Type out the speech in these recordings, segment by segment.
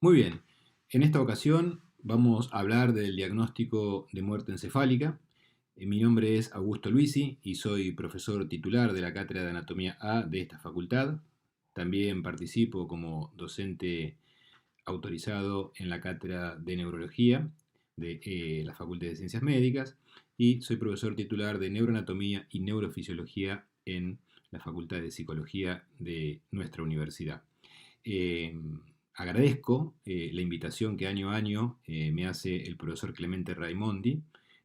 Muy bien, en esta ocasión vamos a hablar del diagnóstico de muerte encefálica. Mi nombre es Augusto Luisi y soy profesor titular de la Cátedra de Anatomía A de esta facultad. También participo como docente autorizado en la Cátedra de Neurología de la Facultad de Ciencias Médicas y soy profesor titular de Neuroanatomía y Neurofisiología en la Facultad de Psicología de nuestra universidad. Eh, Agradezco la invitación que año a año me hace el profesor Clemente Raimondi,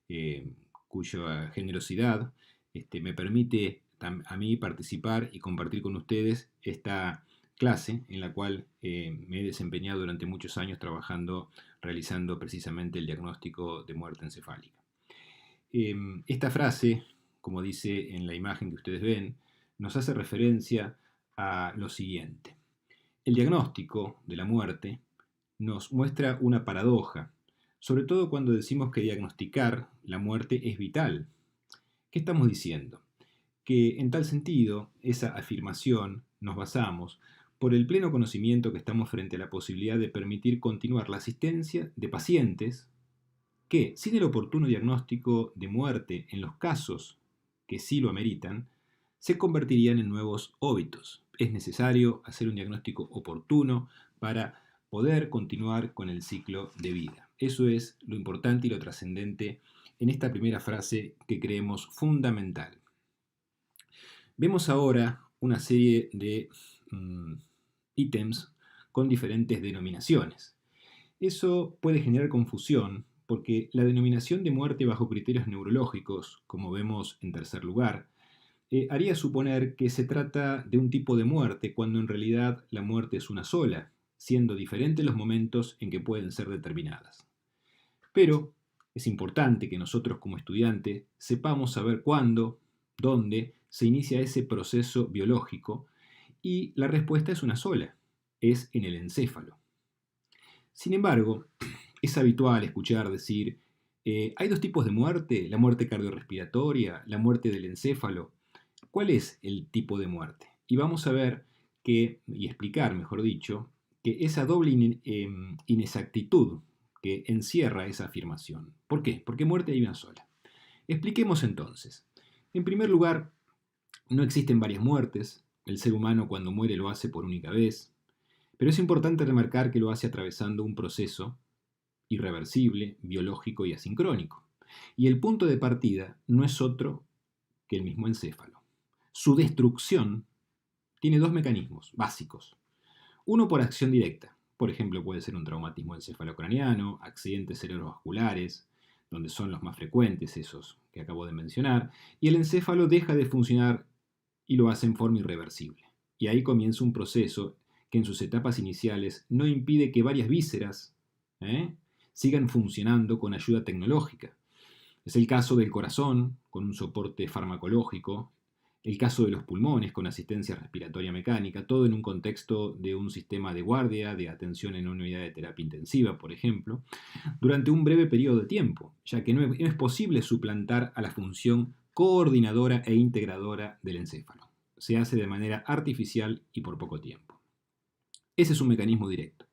eh, cuya generosidad me permite a mí participar y compartir con ustedes esta clase en la cual me he desempeñado durante muchos años trabajando, realizando precisamente el diagnóstico de muerte encefálica. Esta frase, como dice en la imagen que ustedes ven, nos hace referencia a lo siguiente. El diagnóstico de la muerte nos muestra una paradoja, sobre todo cuando decimos que diagnosticar la muerte es vital. ¿Qué estamos diciendo? Que en tal sentido, esa afirmación nos basamos por el pleno conocimiento que estamos frente a la posibilidad de permitir continuar la asistencia de pacientes que, sin el oportuno diagnóstico de muerte en los casos que sí lo ameritan, se convertirían en nuevos óbitos. Es necesario hacer un diagnóstico oportuno para poder continuar con el ciclo de vida. Eso es lo importante y lo trascendente en esta primera frase que creemos fundamental. Vemos ahora una serie de ítems con diferentes denominaciones. Eso puede generar confusión porque la denominación de muerte bajo criterios neurológicos, como vemos en tercer lugar, haría suponer que se trata de un tipo de muerte cuando en realidad la muerte es una sola, siendo diferentes los momentos en que pueden ser determinadas. Pero es importante que nosotros como estudiantes sepamos saber cuándo, dónde se inicia ese proceso biológico y la respuesta es una sola, es en el encéfalo. Sin embargo, es habitual escuchar decir, hay dos tipos de muerte, la muerte cardiorrespiratoria, la muerte del encéfalo. ¿Cuál es el tipo de muerte? Y vamos a ver y explicar, mejor dicho, que esa doble inexactitud que encierra esa afirmación. ¿Por qué? Porque muerte hay una sola. Expliquemos entonces. En primer lugar, no existen varias muertes. El ser humano cuando muere lo hace por única vez. Pero es importante remarcar que lo hace atravesando un proceso irreversible, biológico y asincrónico. Y el punto de partida no es otro que el mismo encéfalo. Su destrucción tiene dos mecanismos básicos. Uno por acción directa. Por ejemplo, puede ser un traumatismo encefalocraniano, accidentes cerebrovasculares, donde son los más frecuentes esos que acabo de mencionar, y el encéfalo deja de funcionar y lo hace en forma irreversible. Y ahí comienza un proceso que en sus etapas iniciales no impide que varias vísceras sigan funcionando con ayuda tecnológica. Es el caso del corazón, con un soporte farmacológico, el caso de los pulmones, con asistencia respiratoria mecánica, todo en un contexto de un sistema de guardia, de atención en una unidad de terapia intensiva, por ejemplo, durante un breve periodo de tiempo, ya que no es posible suplantar a la función coordinadora e integradora del encéfalo. Se hace de manera artificial y por poco tiempo. Ese es un mecanismo directo.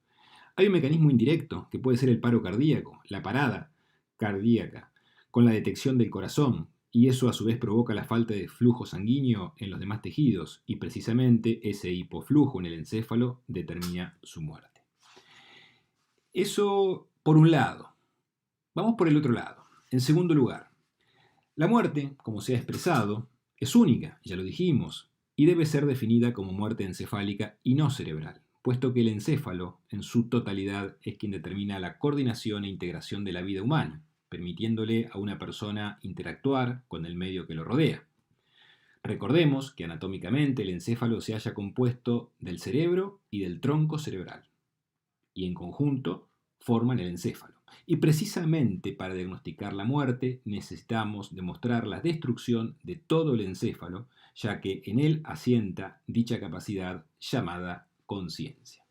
Hay un mecanismo indirecto, que puede ser el paro cardíaco, la parada cardíaca, con la detección del corazón, y eso a su vez provoca la falta de flujo sanguíneo en los demás tejidos, y precisamente ese hipoflujo en el encéfalo determina su muerte. Eso por un lado. Vamos por el otro lado. En segundo lugar, la muerte, como se ha expresado, es única, ya lo dijimos, y debe ser definida como muerte encefálica y no cerebral, puesto que el encéfalo, en su totalidad, es quien determina la coordinación e integración de la vida humana, permitiéndole a una persona interactuar con el medio que lo rodea. Recordemos que anatómicamente el encéfalo se halla compuesto del cerebro y del tronco cerebral, y en conjunto forman el encéfalo. Y precisamente para diagnosticar la muerte necesitamos demostrar la destrucción de todo el encéfalo, ya que en él asienta dicha capacidad llamada conciencia.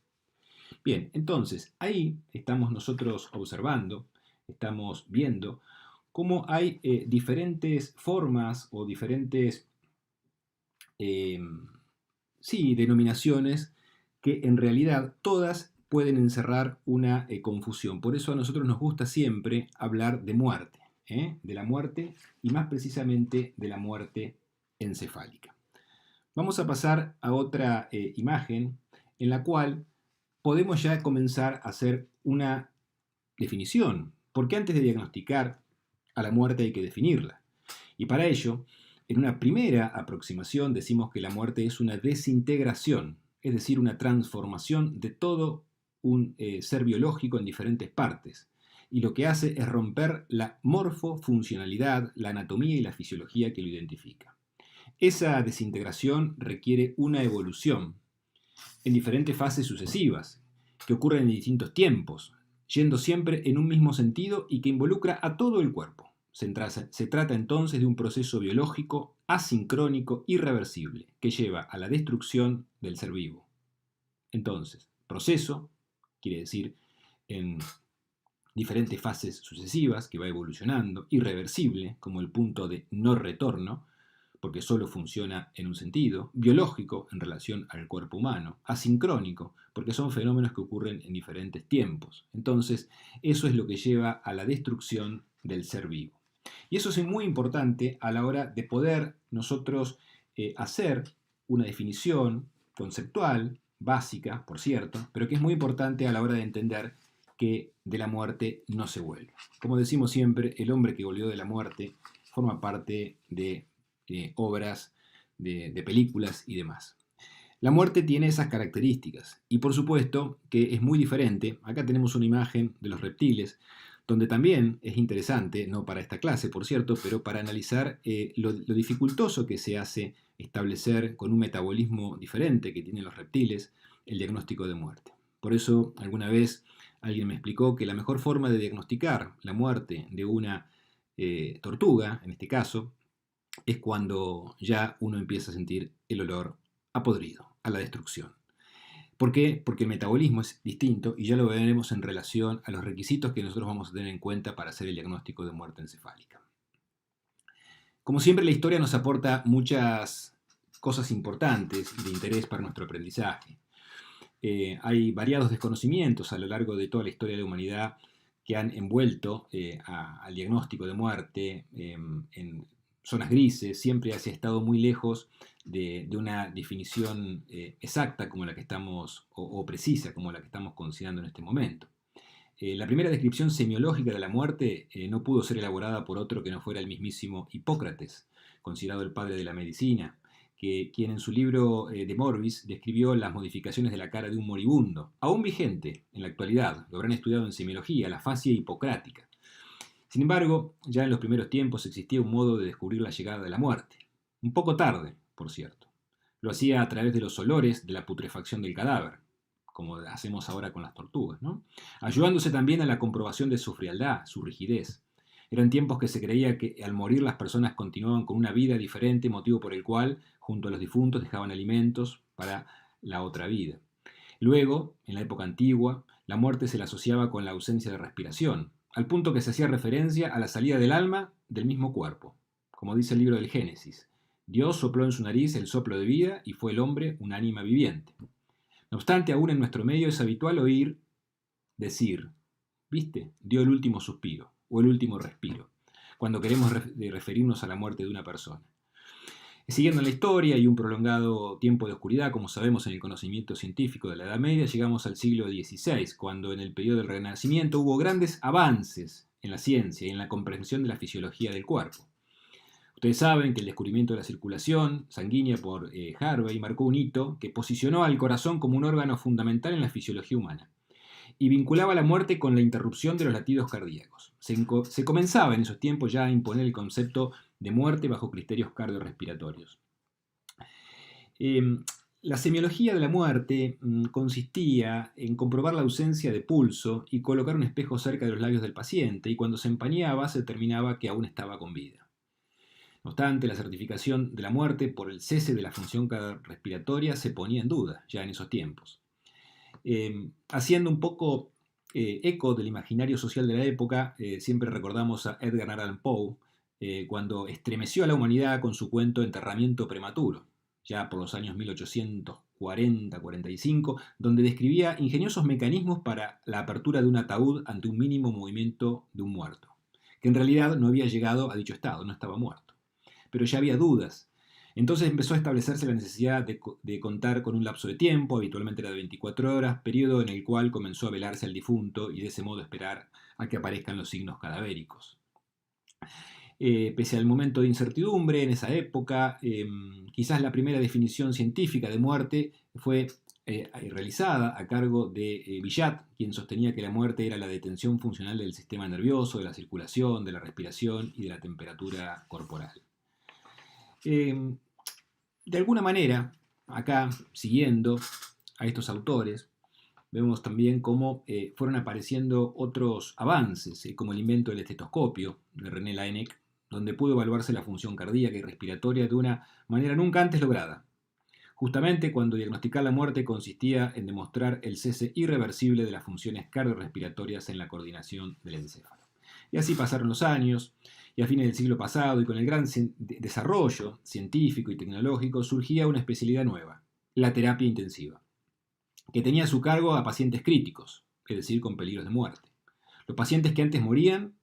Bien, entonces ahí estamos nosotros observando, estamos viendo cómo hay diferentes formas o diferentes denominaciones que en realidad todas pueden encerrar una confusión. Por eso a nosotros nos gusta siempre hablar de muerte, de la muerte y más precisamente de la muerte encefálica. Vamos a pasar a otra imagen en la cual podemos ya comenzar a hacer una definición, porque antes de diagnosticar a la muerte hay que definirla. Y para ello, en una primera aproximación decimos que la muerte es una desintegración, es decir, una transformación de todo un ser biológico en diferentes partes. Y lo que hace es romper la morfofuncionalidad, la anatomía y la fisiología que lo identifica. Esa desintegración requiere una evolución en diferentes fases sucesivas, que ocurren en distintos tiempos, yendo siempre en un mismo sentido y que involucra a todo el cuerpo. Se trata entonces de un proceso biológico asincrónico irreversible que lleva a la destrucción del ser vivo. Entonces, proceso quiere decir en diferentes fases sucesivas que va evolucionando, irreversible como el punto de no retorno, porque solo funciona en un sentido, biológico en relación al cuerpo humano, asincrónico, porque son fenómenos que ocurren en diferentes tiempos. Entonces, eso es lo que lleva a la destrucción del ser vivo. Y eso es muy importante a la hora de poder nosotros hacer una definición conceptual, básica, por cierto, pero que es muy importante a la hora de entender que de la muerte no se vuelve. Como decimos siempre, el hombre que volvió de la muerte forma parte de obras, de películas y demás. La muerte tiene esas características y por supuesto que es muy diferente. Acá tenemos una imagen de los reptiles, donde también es interesante, no para esta clase por cierto, pero para analizar lo dificultoso que se hace establecer con un metabolismo diferente que tienen los reptiles el diagnóstico de muerte. Por eso alguna vez alguien me explicó que la mejor forma de diagnosticar la muerte de una tortuga, en este caso, es cuando ya uno empieza a sentir el olor a podrido, a la destrucción. ¿Por qué? Porque el metabolismo es distinto y ya lo veremos en relación a los requisitos que nosotros vamos a tener en cuenta para hacer el diagnóstico de muerte encefálica. Como siempre, la historia nos aporta muchas cosas importantes y de interés para nuestro aprendizaje. Hay variados desconocimientos a lo largo de toda la historia de la humanidad que han envuelto al diagnóstico de muerte en zonas grises, siempre se ha estado muy lejos de una definición exacta como la que estamos, o precisa como la que estamos considerando en este momento. La primera descripción semiológica de la muerte no pudo ser elaborada por otro que no fuera el mismísimo Hipócrates, considerado el padre de la medicina, quien en su libro De Morbis describió las modificaciones de la cara de un moribundo, aún vigente en la actualidad, lo habrán estudiado en semiología, la fascia hipocrática. Sin embargo, ya en los primeros tiempos existía un modo de descubrir la llegada de la muerte. Un poco tarde, por cierto. Lo hacía a través de los olores de la putrefacción del cadáver, como hacemos ahora con las tortugas, ¿no? Ayudándose también a la comprobación de su frialdad, su rigidez. Eran tiempos que se creía que al morir las personas continuaban con una vida diferente, motivo por el cual, junto a los difuntos, dejaban alimentos para la otra vida. Luego, en la época antigua, la muerte se la asociaba con la ausencia de respiración, al punto que se hacía referencia a la salida del alma del mismo cuerpo. Como dice el libro del Génesis, Dios sopló en su nariz el soplo de vida y fue el hombre un ánima viviente. No obstante, aún en nuestro medio es habitual oír decir, ¿viste? Dio el último suspiro o el último respiro, cuando queremos referirnos a la muerte de una persona. Siguiendo la historia y un prolongado tiempo de oscuridad, como sabemos en el conocimiento científico de la Edad Media, llegamos al siglo XVI, cuando en el periodo del Renacimiento hubo grandes avances en la ciencia y en la comprensión de la fisiología del cuerpo. Ustedes saben que el descubrimiento de la circulación sanguínea por Harvey marcó un hito que posicionó al corazón como un órgano fundamental en la fisiología humana y vinculaba la muerte con la interrupción de los latidos cardíacos. Se comenzaba en esos tiempos ya a imponer el concepto de muerte bajo criterios cardiorrespiratorios. La semiología de la muerte consistía en comprobar la ausencia de pulso y colocar un espejo cerca de los labios del paciente, y cuando se empañaba se determinaba que aún estaba con vida. No obstante, la certificación de la muerte por el cese de la función cardiorrespiratoria se ponía en duda ya en esos tiempos. Haciendo un poco eco del imaginario social de la época, siempre recordamos a Edgar Allan Poe, cuando estremeció a la humanidad con su cuento Enterramiento prematuro, ya por los años 1800, 40-45, donde describía ingeniosos mecanismos para la apertura de un ataúd ante un mínimo movimiento de un muerto, que en realidad no había llegado a dicho estado, no estaba muerto. Pero ya había dudas. Entonces empezó a establecerse la necesidad de contar con un lapso de tiempo, habitualmente era de 24 horas, periodo en el cual comenzó a velarse al difunto y de ese modo esperar a que aparezcan los signos cadavéricos. Pese al momento de incertidumbre en esa época, quizás la primera definición científica de muerte fue realizada a cargo de Billat, quien sostenía que la muerte era la detención funcional del sistema nervioso, de la circulación, de la respiración y de la temperatura corporal. De alguna manera, acá, siguiendo a estos autores, vemos también cómo fueron apareciendo otros avances, como el invento del estetoscopio de René Laennec, donde pudo evaluarse la función cardíaca y respiratoria de una manera nunca antes lograda, justamente cuando diagnosticar la muerte consistía en demostrar el cese irreversible de las funciones cardiorrespiratorias en la coordinación del encéfalo. Y así pasaron los años, y a fines del siglo pasado, y con el gran desarrollo científico y tecnológico, surgía una especialidad nueva, la terapia intensiva, que tenía a su cargo a pacientes críticos, es decir, con peligros de muerte. Los pacientes que antes morían,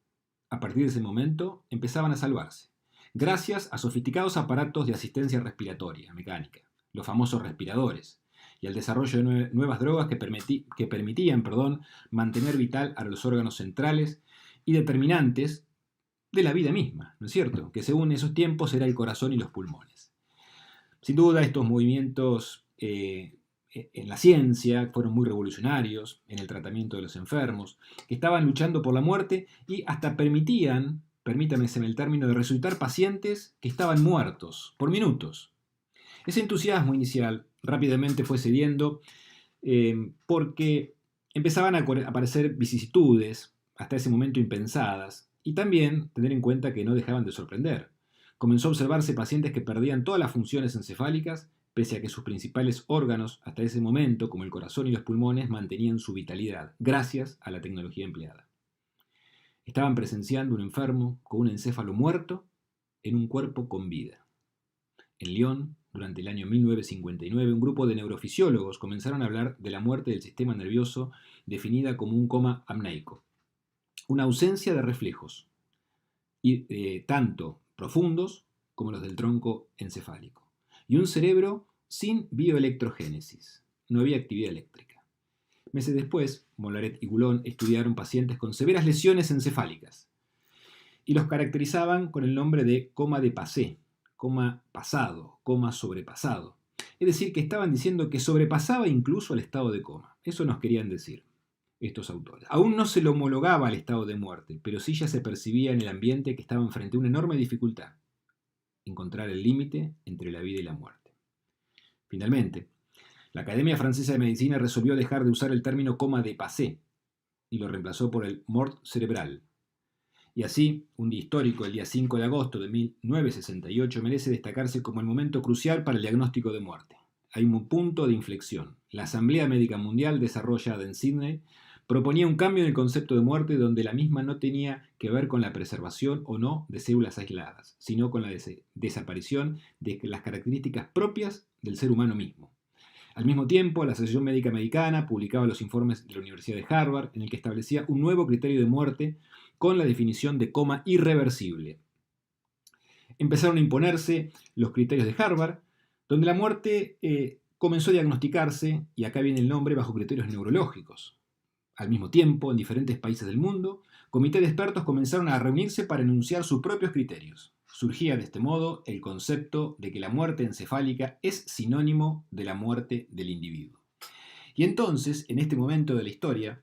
a partir de ese momento, empezaban a salvarse, gracias a sofisticados aparatos de asistencia respiratoria mecánica, los famosos respiradores, y al desarrollo de nuevas drogas que permitían mantener vital a los órganos centrales y determinantes de la vida misma, ¿no es cierto?, que según esos tiempos era el corazón y los pulmones. Sin duda, estos movimientos en la ciencia fueron muy revolucionarios en el tratamiento de los enfermos, que estaban luchando por la muerte y hasta permitían, permítame el término, de resucitar pacientes que estaban muertos por minutos. Ese entusiasmo inicial rápidamente fue cediendo porque empezaban a aparecer vicisitudes, hasta ese momento impensadas, y también tener en cuenta que no dejaban de sorprender. Comenzó a observarse pacientes que perdían todas las funciones encefálicas, pese a que sus principales órganos, hasta ese momento, como el corazón y los pulmones, mantenían su vitalidad, gracias a la tecnología empleada. Estaban presenciando un enfermo con un encéfalo muerto en un cuerpo con vida. En Lyon, durante el año 1959, un grupo de neurofisiólogos comenzaron a hablar de la muerte del sistema nervioso definida como un coma apneico, una ausencia de reflejos, tanto profundos como los del tronco encefálico, y un cerebro sin bioelectrogénesis, no había actividad eléctrica. Meses después, Mollaret y Goulon estudiaron pacientes con severas lesiones encefálicas y los caracterizaban con el nombre de coma de Passé, coma pasado, coma sobrepasado. Es decir, que estaban diciendo que sobrepasaba incluso al estado de coma. Eso nos querían decir estos autores. Aún no se lo homologaba al estado de muerte, pero sí ya se percibía en el ambiente que estaban frente a una enorme dificultad: encontrar el límite entre la vida y la muerte. Finalmente, la Academia Francesa de Medicina resolvió dejar de usar el término coma de Passé y lo reemplazó por el mort cerebral. Y así, un día histórico, el día 5 de agosto de 1968, merece destacarse como el momento crucial para el diagnóstico de muerte. Hay un punto de inflexión. La Asamblea Médica Mundial, desarrollada en Sydney, proponía un cambio en el concepto de muerte donde la misma no tenía que ver con la preservación o no de células aisladas, sino con la desaparición de las características propias del ser humano mismo. Al mismo tiempo, la Asociación Médica Americana publicaba los informes de la Universidad de Harvard en el que establecía un nuevo criterio de muerte con la definición de coma irreversible. Empezaron a imponerse los criterios de Harvard, donde la muerte comenzó a diagnosticarse, y acá viene el nombre, bajo criterios neurológicos. Al mismo tiempo, en diferentes países del mundo, comités de expertos comenzaron a reunirse para enunciar sus propios criterios. Surgía de este modo el concepto de que la muerte encefálica es sinónimo de la muerte del individuo. Y entonces, en este momento de la historia,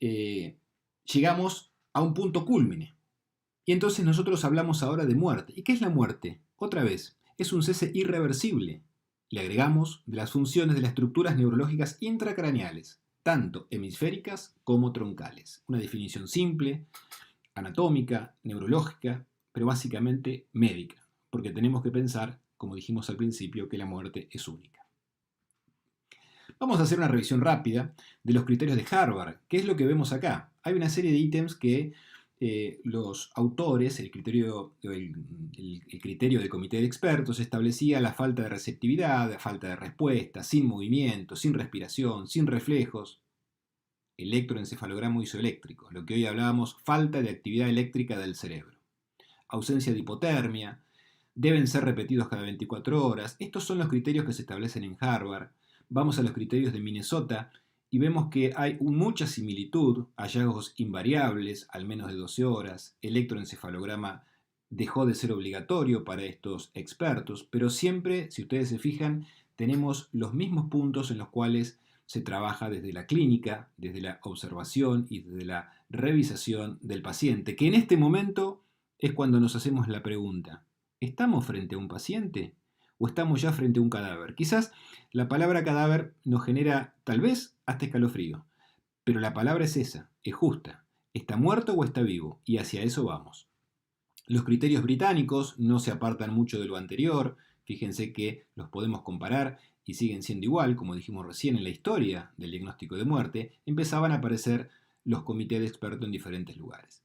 llegamos a un punto cúlmine. Y entonces nosotros hablamos ahora de muerte. ¿Y qué es la muerte? Otra vez, es un cese irreversible. Le agregamos de las funciones de las estructuras neurológicas intracraneales, tanto hemisféricas como troncales. Una definición simple, anatómica, neurológica, pero básicamente médica, porque tenemos que pensar, como dijimos al principio, que la muerte es única. Vamos a hacer una revisión rápida de los criterios de Harvard. ¿Qué es lo que vemos acá? Hay una serie de ítems que los autores, el criterio del comité de expertos establecía la falta de receptividad, la falta de respuesta, sin movimiento, sin respiración, sin reflejos, electroencefalograma isoeléctrico, lo que hoy hablábamos, falta de actividad eléctrica del cerebro, ausencia de hipotermia, deben ser repetidos cada 24 horas. Estos son los criterios que se establecen en Harvard. Vamos a los criterios de Minnesota y vemos que hay mucha similitud, hallazgos invariables, al menos de 12 horas, electroencefalograma dejó de ser obligatorio para estos expertos, pero siempre, si ustedes se fijan, tenemos los mismos puntos en los cuales se trabaja desde la clínica, desde la observación y desde la revisación del paciente, que en este momento es cuando nos hacemos la pregunta, ¿estamos frente a un paciente o estamos ya frente a un cadáver? Quizás la palabra cadáver nos genera tal vez hasta escalofrío, pero la palabra es esa, es justa. ¿Está muerto o está vivo? Y hacia eso vamos. Los criterios británicos no se apartan mucho de lo anterior, fíjense que los podemos comparar y siguen siendo igual, como dijimos recién en la historia del diagnóstico de muerte, empezaban a aparecer los comités de expertos en diferentes lugares.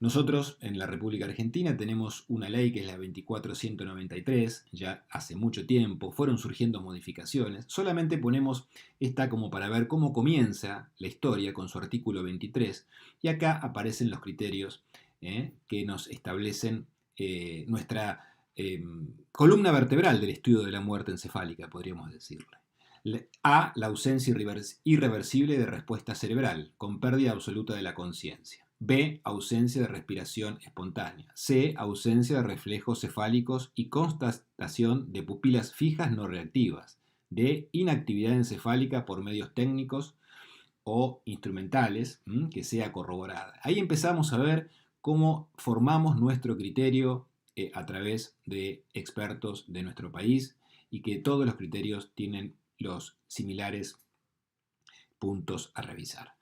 Nosotros en la República Argentina tenemos una ley que es la 24193, ya hace mucho tiempo, fueron surgiendo modificaciones, solamente ponemos esta como para ver cómo comienza la historia con su artículo 23 y acá aparecen los criterios que nos establecen nuestra columna vertebral del estudio de la muerte encefálica, podríamos decirle. A, la ausencia irreversible de respuesta cerebral, con pérdida absoluta de la conciencia. B, ausencia de respiración espontánea. C, ausencia de reflejos cefálicos y constatación de pupilas fijas no reactivas. D, inactividad encefálica por medios técnicos o instrumentales que sea corroborada. Ahí empezamos a ver cómo formamos nuestro criterio a través de expertos de nuestro país y que todos los criterios tienen los similares puntos a revisar.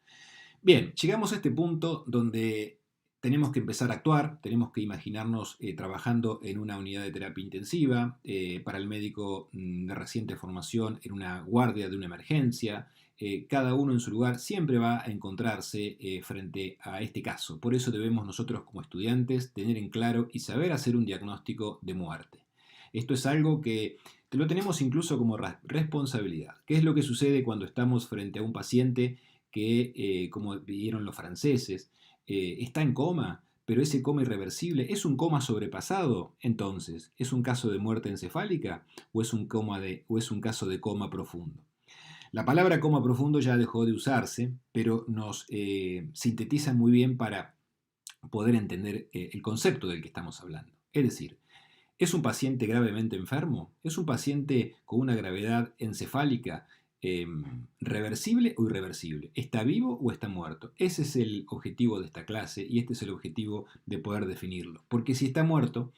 Bien, llegamos a este punto donde tenemos que empezar a actuar, tenemos que imaginarnos trabajando en una unidad de terapia intensiva, para el médico de reciente formación en una guardia de una emergencia. Cada uno en su lugar siempre va a encontrarse frente a este caso. Por eso debemos nosotros como estudiantes tener en claro y saber hacer un diagnóstico de muerte. Esto es algo que lo tenemos incluso como responsabilidad. ¿Qué es lo que sucede cuando estamos frente a un paciente que, como vieron los franceses, está en coma, pero ese coma irreversible es un coma sobrepasado? Entonces, ¿es un caso de muerte encefálica o es un caso de coma profundo? La palabra coma profundo ya dejó de usarse, pero nos sintetiza muy bien para poder entender el concepto del que estamos hablando. Es decir, ¿es un paciente gravemente enfermo? ¿Es un paciente con una gravedad encefálica reversible o irreversible? ¿Está vivo o está muerto? Ese es el objetivo de esta clase y este es el objetivo de poder definirlo. Porque si está muerto,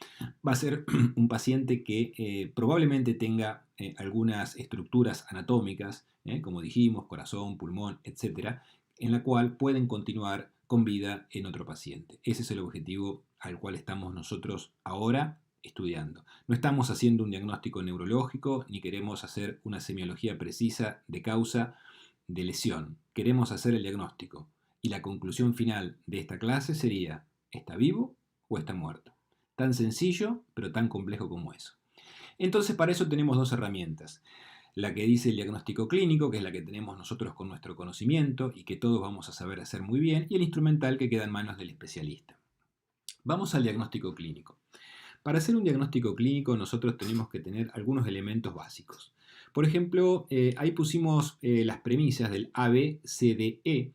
va a ser un paciente que probablemente tenga algunas estructuras anatómicas, como dijimos, corazón, pulmón, etcétera, en la cual pueden continuar con vida en otro paciente. Ese es el objetivo al cual estamos nosotros ahora estudiando. No estamos haciendo un diagnóstico neurológico ni queremos hacer una semiología precisa de causa de lesión. Queremos hacer el diagnóstico y la conclusión final de esta clase sería: ¿está vivo o está muerto? Tan sencillo, pero tan complejo como eso. Entonces, para eso tenemos dos herramientas. La que dice el diagnóstico clínico, que es la que tenemos nosotros con nuestro conocimiento y que todos vamos a saber hacer muy bien, y el instrumental que queda en manos del especialista. Vamos al diagnóstico clínico. Para hacer un diagnóstico clínico nosotros tenemos que tener algunos elementos básicos. Por ejemplo, ahí pusimos las premisas del ABCDE,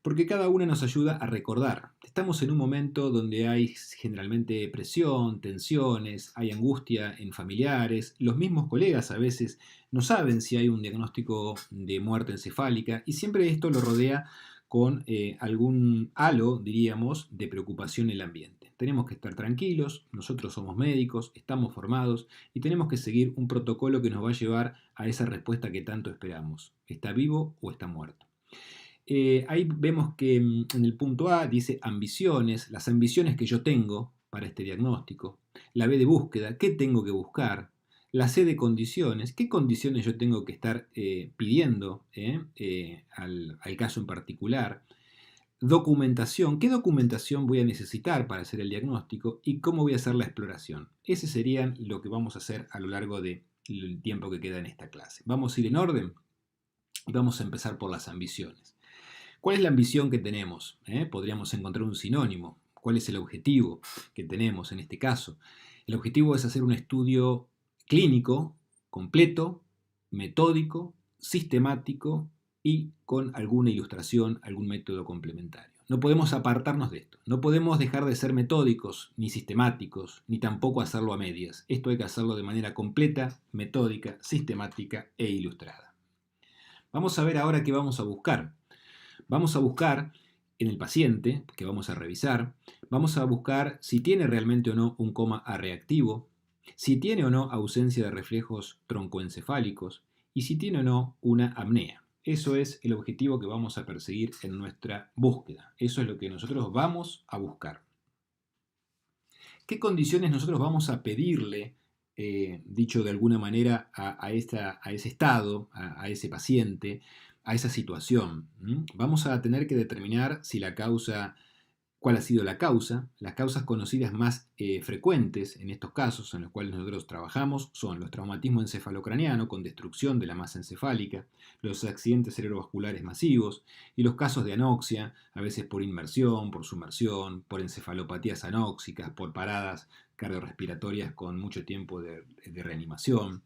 porque cada una nos ayuda a recordar. Estamos en un momento donde hay generalmente presión, tensiones, hay angustia en familiares, los mismos colegas a veces no saben si hay un diagnóstico de muerte encefálica y siempre esto lo rodea con algún halo, diríamos, de preocupación en el ambiente. Tenemos que estar tranquilos, nosotros somos médicos, estamos formados y tenemos que seguir un protocolo que nos va a llevar a esa respuesta que tanto esperamos. ¿Está vivo o está muerto? Ahí vemos que en el punto A dice ambiciones, las ambiciones que yo tengo para este diagnóstico. La B de búsqueda, ¿qué tengo que buscar? La C de condiciones, ¿qué condiciones yo tengo que estar pidiendo al caso en particular? documentación, qué documentación voy a necesitar para hacer el diagnóstico y cómo voy a hacer la exploración. Ese serían lo que vamos a hacer a lo largo del tiempo que queda en esta clase. Vamos a ir en orden y vamos a empezar por las ambiciones. ¿Cuál es la ambición que tenemos? Podríamos encontrar un sinónimo. ¿Cuál es el objetivo que tenemos en este caso? El objetivo es hacer un estudio clínico, completo, metódico, sistemático y con alguna ilustración, algún método complementario. No podemos apartarnos de esto. No podemos dejar de ser metódicos, ni sistemáticos, ni tampoco hacerlo a medias. Esto hay que hacerlo de manera completa, metódica, sistemática e ilustrada. Vamos a ver ahora qué vamos a buscar. Vamos a buscar en el paciente, que vamos a revisar, vamos a buscar si tiene realmente o no un coma arreactivo, si tiene o no ausencia de reflejos troncoencefálicos y si tiene o no una apnea. Eso es el objetivo que vamos a perseguir en nuestra búsqueda. Eso es lo que nosotros vamos a buscar. ¿Qué condiciones nosotros vamos a pedirle, dicho de alguna manera, a ese estado, a ese paciente, a esa situación? Vamos a tener que determinar si la causa, cuál ha sido la causa. Las causas conocidas más frecuentes en estos casos en los cuales nosotros trabajamos son los traumatismos encefalocranianos con destrucción de la masa encefálica, los accidentes cerebrovasculares masivos y los casos de anoxia, a veces por inmersión, por sumersión, por encefalopatías anóxicas, por paradas cardiorrespiratorias con mucho tiempo de reanimación.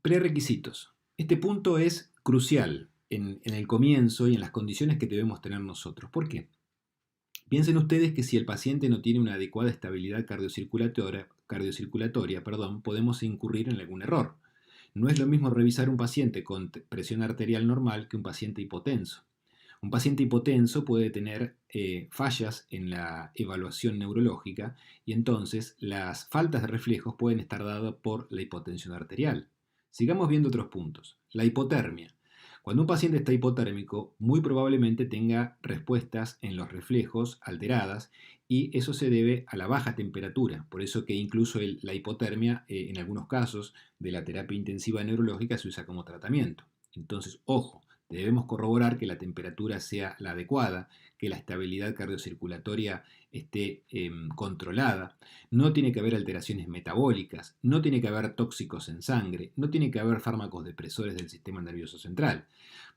Prerequisitos. Este punto es crucial en el comienzo y en las condiciones que debemos tener nosotros. ¿Por qué? Piensen ustedes que si el paciente no tiene una adecuada estabilidad cardiocirculatoria, podemos incurrir en algún error. No es lo mismo revisar un paciente con presión arterial normal que un paciente hipotenso. Un paciente hipotenso puede tener fallas en la evaluación neurológica y entonces las faltas de reflejos pueden estar dadas por la hipotensión arterial. Sigamos viendo otros puntos. La hipotermia. Cuando un paciente está hipotérmico, muy probablemente tenga respuestas en los reflejos alteradas y eso se debe a la baja temperatura. Por eso que incluso la hipotermia, en algunos casos de la terapia intensiva neurológica, se usa como tratamiento. Entonces, ojo, debemos corroborar que la temperatura sea la adecuada, que la estabilidad cardiocirculatoria esté controlada. No tiene que haber alteraciones metabólicas, no tiene que haber tóxicos en sangre, no tiene que haber fármacos depresores del sistema nervioso central.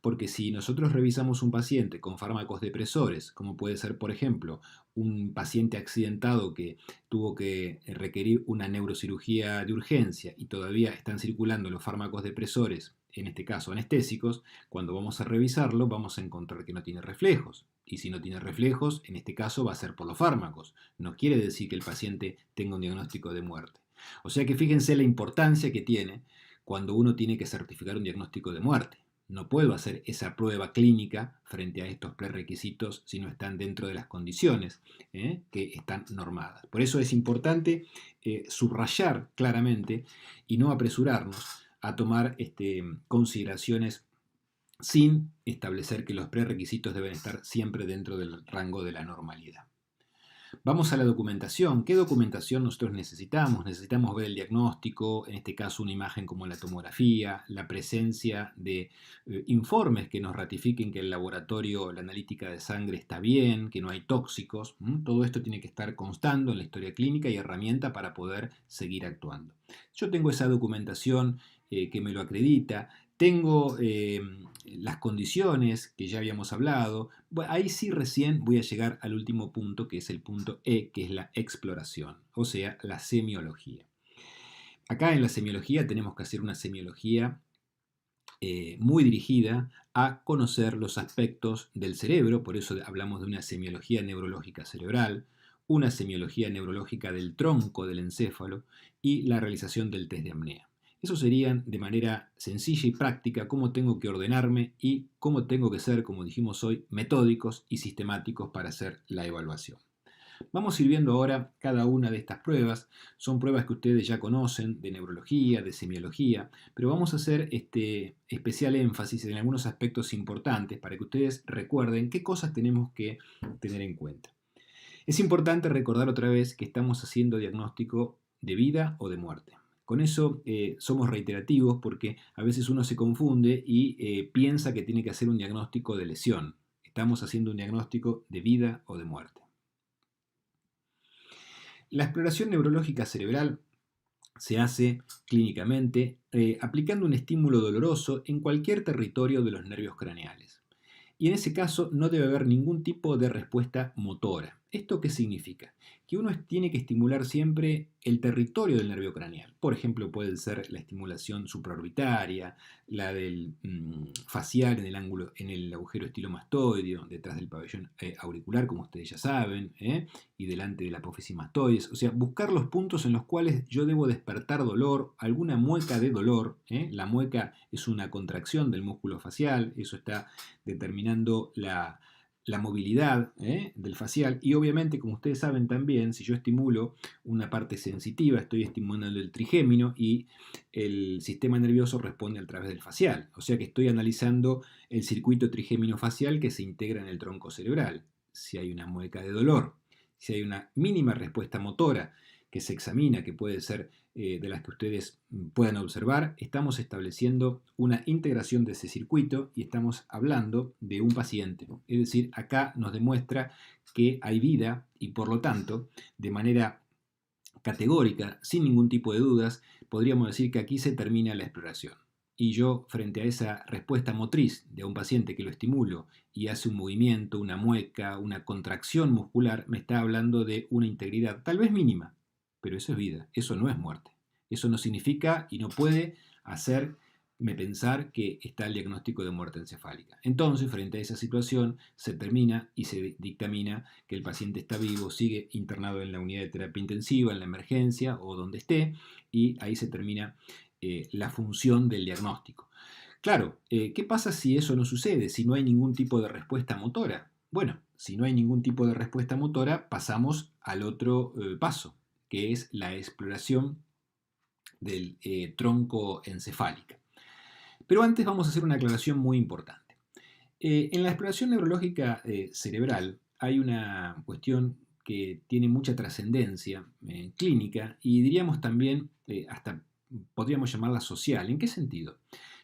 Porque si nosotros revisamos un paciente con fármacos depresores, como puede ser, por ejemplo, un paciente accidentado que tuvo que requerir una neurocirugía de urgencia y todavía están circulando los fármacos depresores, en este caso anestésicos, cuando vamos a revisarlo vamos a encontrar que no tiene reflejos. Y si no tiene reflejos, en este caso va a ser por los fármacos. No quiere decir que el paciente tenga un diagnóstico de muerte. O sea que fíjense la importancia que tiene cuando uno tiene que certificar un diagnóstico de muerte. No puedo hacer esa prueba clínica frente a estos prerequisitos si no están dentro de las condiciones que están normadas. Por eso es importante subrayar claramente y no apresurarnos a tomar consideraciones sin establecer que los prerequisitos deben estar siempre dentro del rango de la normalidad. Vamos a la documentación. ¿Qué documentación nosotros necesitamos? Necesitamos ver el diagnóstico, en este caso una imagen como la tomografía, la presencia de informes que nos ratifiquen que el laboratorio, la analítica de sangre está bien, que no hay tóxicos. Todo esto tiene que estar constando en la historia clínica y herramienta para poder seguir actuando. Yo tengo esa documentación que me lo acredita. Tengo las condiciones que ya habíamos hablado. Bueno, ahí sí recién voy a llegar al último punto, que es el punto E, que es la exploración, o sea, la semiología. Acá en la semiología tenemos que hacer una semiología muy dirigida a conocer los aspectos del cerebro, por eso hablamos de una semiología neurológica cerebral, una semiología neurológica del tronco del encéfalo y la realización del test de apnea. Eso serían de manera sencilla y práctica cómo tengo que ordenarme y cómo tengo que ser, como dijimos hoy, metódicos y sistemáticos para hacer la evaluación. Vamos a ir viendo ahora cada una de estas pruebas. Son pruebas que ustedes ya conocen de neurología, de semiología, pero vamos a hacer especial énfasis en algunos aspectos importantes para que ustedes recuerden qué cosas tenemos que tener en cuenta. Es importante recordar otra vez que estamos haciendo diagnóstico de vida o de muerte. Con eso somos reiterativos porque a veces uno se confunde y piensa que tiene que hacer un diagnóstico de lesión. Estamos haciendo un diagnóstico de vida o de muerte. La exploración neurológica cerebral se hace clínicamente aplicando un estímulo doloroso en cualquier territorio de los nervios craneales. Y en ese caso no debe haber ningún tipo de respuesta motora. ¿Esto qué significa? Que uno tiene que estimular siempre el territorio del nervio craneal. Por ejemplo, puede ser la estimulación supraorbitaria, la del facial en el ángulo, en el agujero estilomastoideo, detrás del pabellón auricular, como ustedes ya saben, y delante de la apófisis mastoides. O sea, buscar los puntos en los cuales yo debo despertar dolor, alguna mueca de dolor. La mueca es una contracción del músculo facial, eso está determinando la movilidad del facial, y obviamente, como ustedes saben también, si yo estimulo una parte sensitiva, estoy estimulando el trigémino y el sistema nervioso responde a través del facial, o sea que estoy analizando el circuito trigémino facial que se integra en el tronco cerebral. Si hay una mueca de dolor, si hay una mínima respuesta motora que se examina, que puede ser de las que ustedes puedan observar, estamos estableciendo una integración de ese circuito y estamos hablando de un paciente. Es decir, acá nos demuestra que hay vida y por lo tanto, de manera categórica, sin ningún tipo de dudas, podríamos decir que aquí se termina la exploración. Y yo, frente a esa respuesta motriz de un paciente que lo estimulo y hace un movimiento, una mueca, una contracción muscular, me está hablando de una integridad, tal vez mínima, pero eso es vida, eso no es muerte. Eso no significa y no puede hacerme pensar que está el diagnóstico de muerte encefálica. Entonces, frente a esa situación, se termina y se dictamina que el paciente está vivo, sigue internado en la unidad de terapia intensiva, en la emergencia o donde esté, y ahí se termina la función del diagnóstico. Claro, ¿qué pasa si eso no sucede? Si no hay ningún tipo de respuesta motora. Bueno, si no hay ningún tipo de respuesta motora, pasamos al otro paso, que es la exploración del tronco encefálica. Pero antes vamos a hacer una aclaración muy importante. En la exploración neurológica cerebral hay una cuestión que tiene mucha trascendencia clínica y diríamos también hasta podríamos llamarla social. ¿En qué sentido?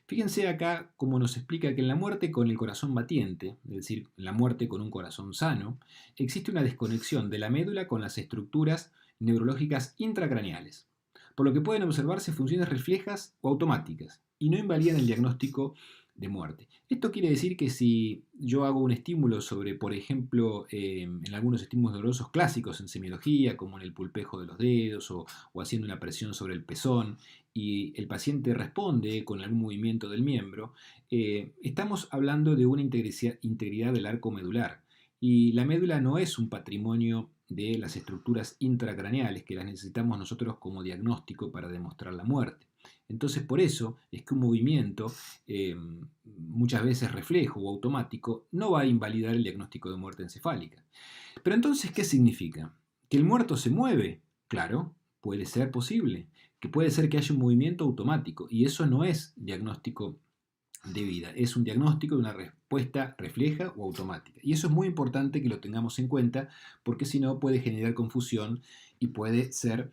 Fíjense acá cómo nos explica que en la muerte con el corazón batiente, es decir, la muerte con un corazón sano, existe una desconexión de la médula con las estructuras neurológicas intracraneales, por lo que pueden observarse funciones reflejas o automáticas y no invalidan el diagnóstico de muerte. Esto quiere decir que si yo hago un estímulo sobre, por ejemplo, en algunos estímulos dolorosos clásicos en semiología, como en el pulpejo de los dedos o haciendo una presión sobre el pezón, y el paciente responde con algún movimiento del miembro, estamos hablando de una integridad del arco medular. Y la médula no es un patrimonio de las estructuras intracraneales que las necesitamos nosotros como diagnóstico para demostrar la muerte. Entonces, por eso es que un movimiento, muchas veces reflejo o automático, no va a invalidar el diagnóstico de muerte encefálica. Pero entonces, ¿qué significa? ¿Que el muerto se mueve? Claro, puede ser posible. Que puede ser que haya un movimiento automático y eso no es diagnóstico de vida, es un diagnóstico de una respuesta refleja o automática. Y eso es muy importante que lo tengamos en cuenta porque si no puede generar confusión y puede ser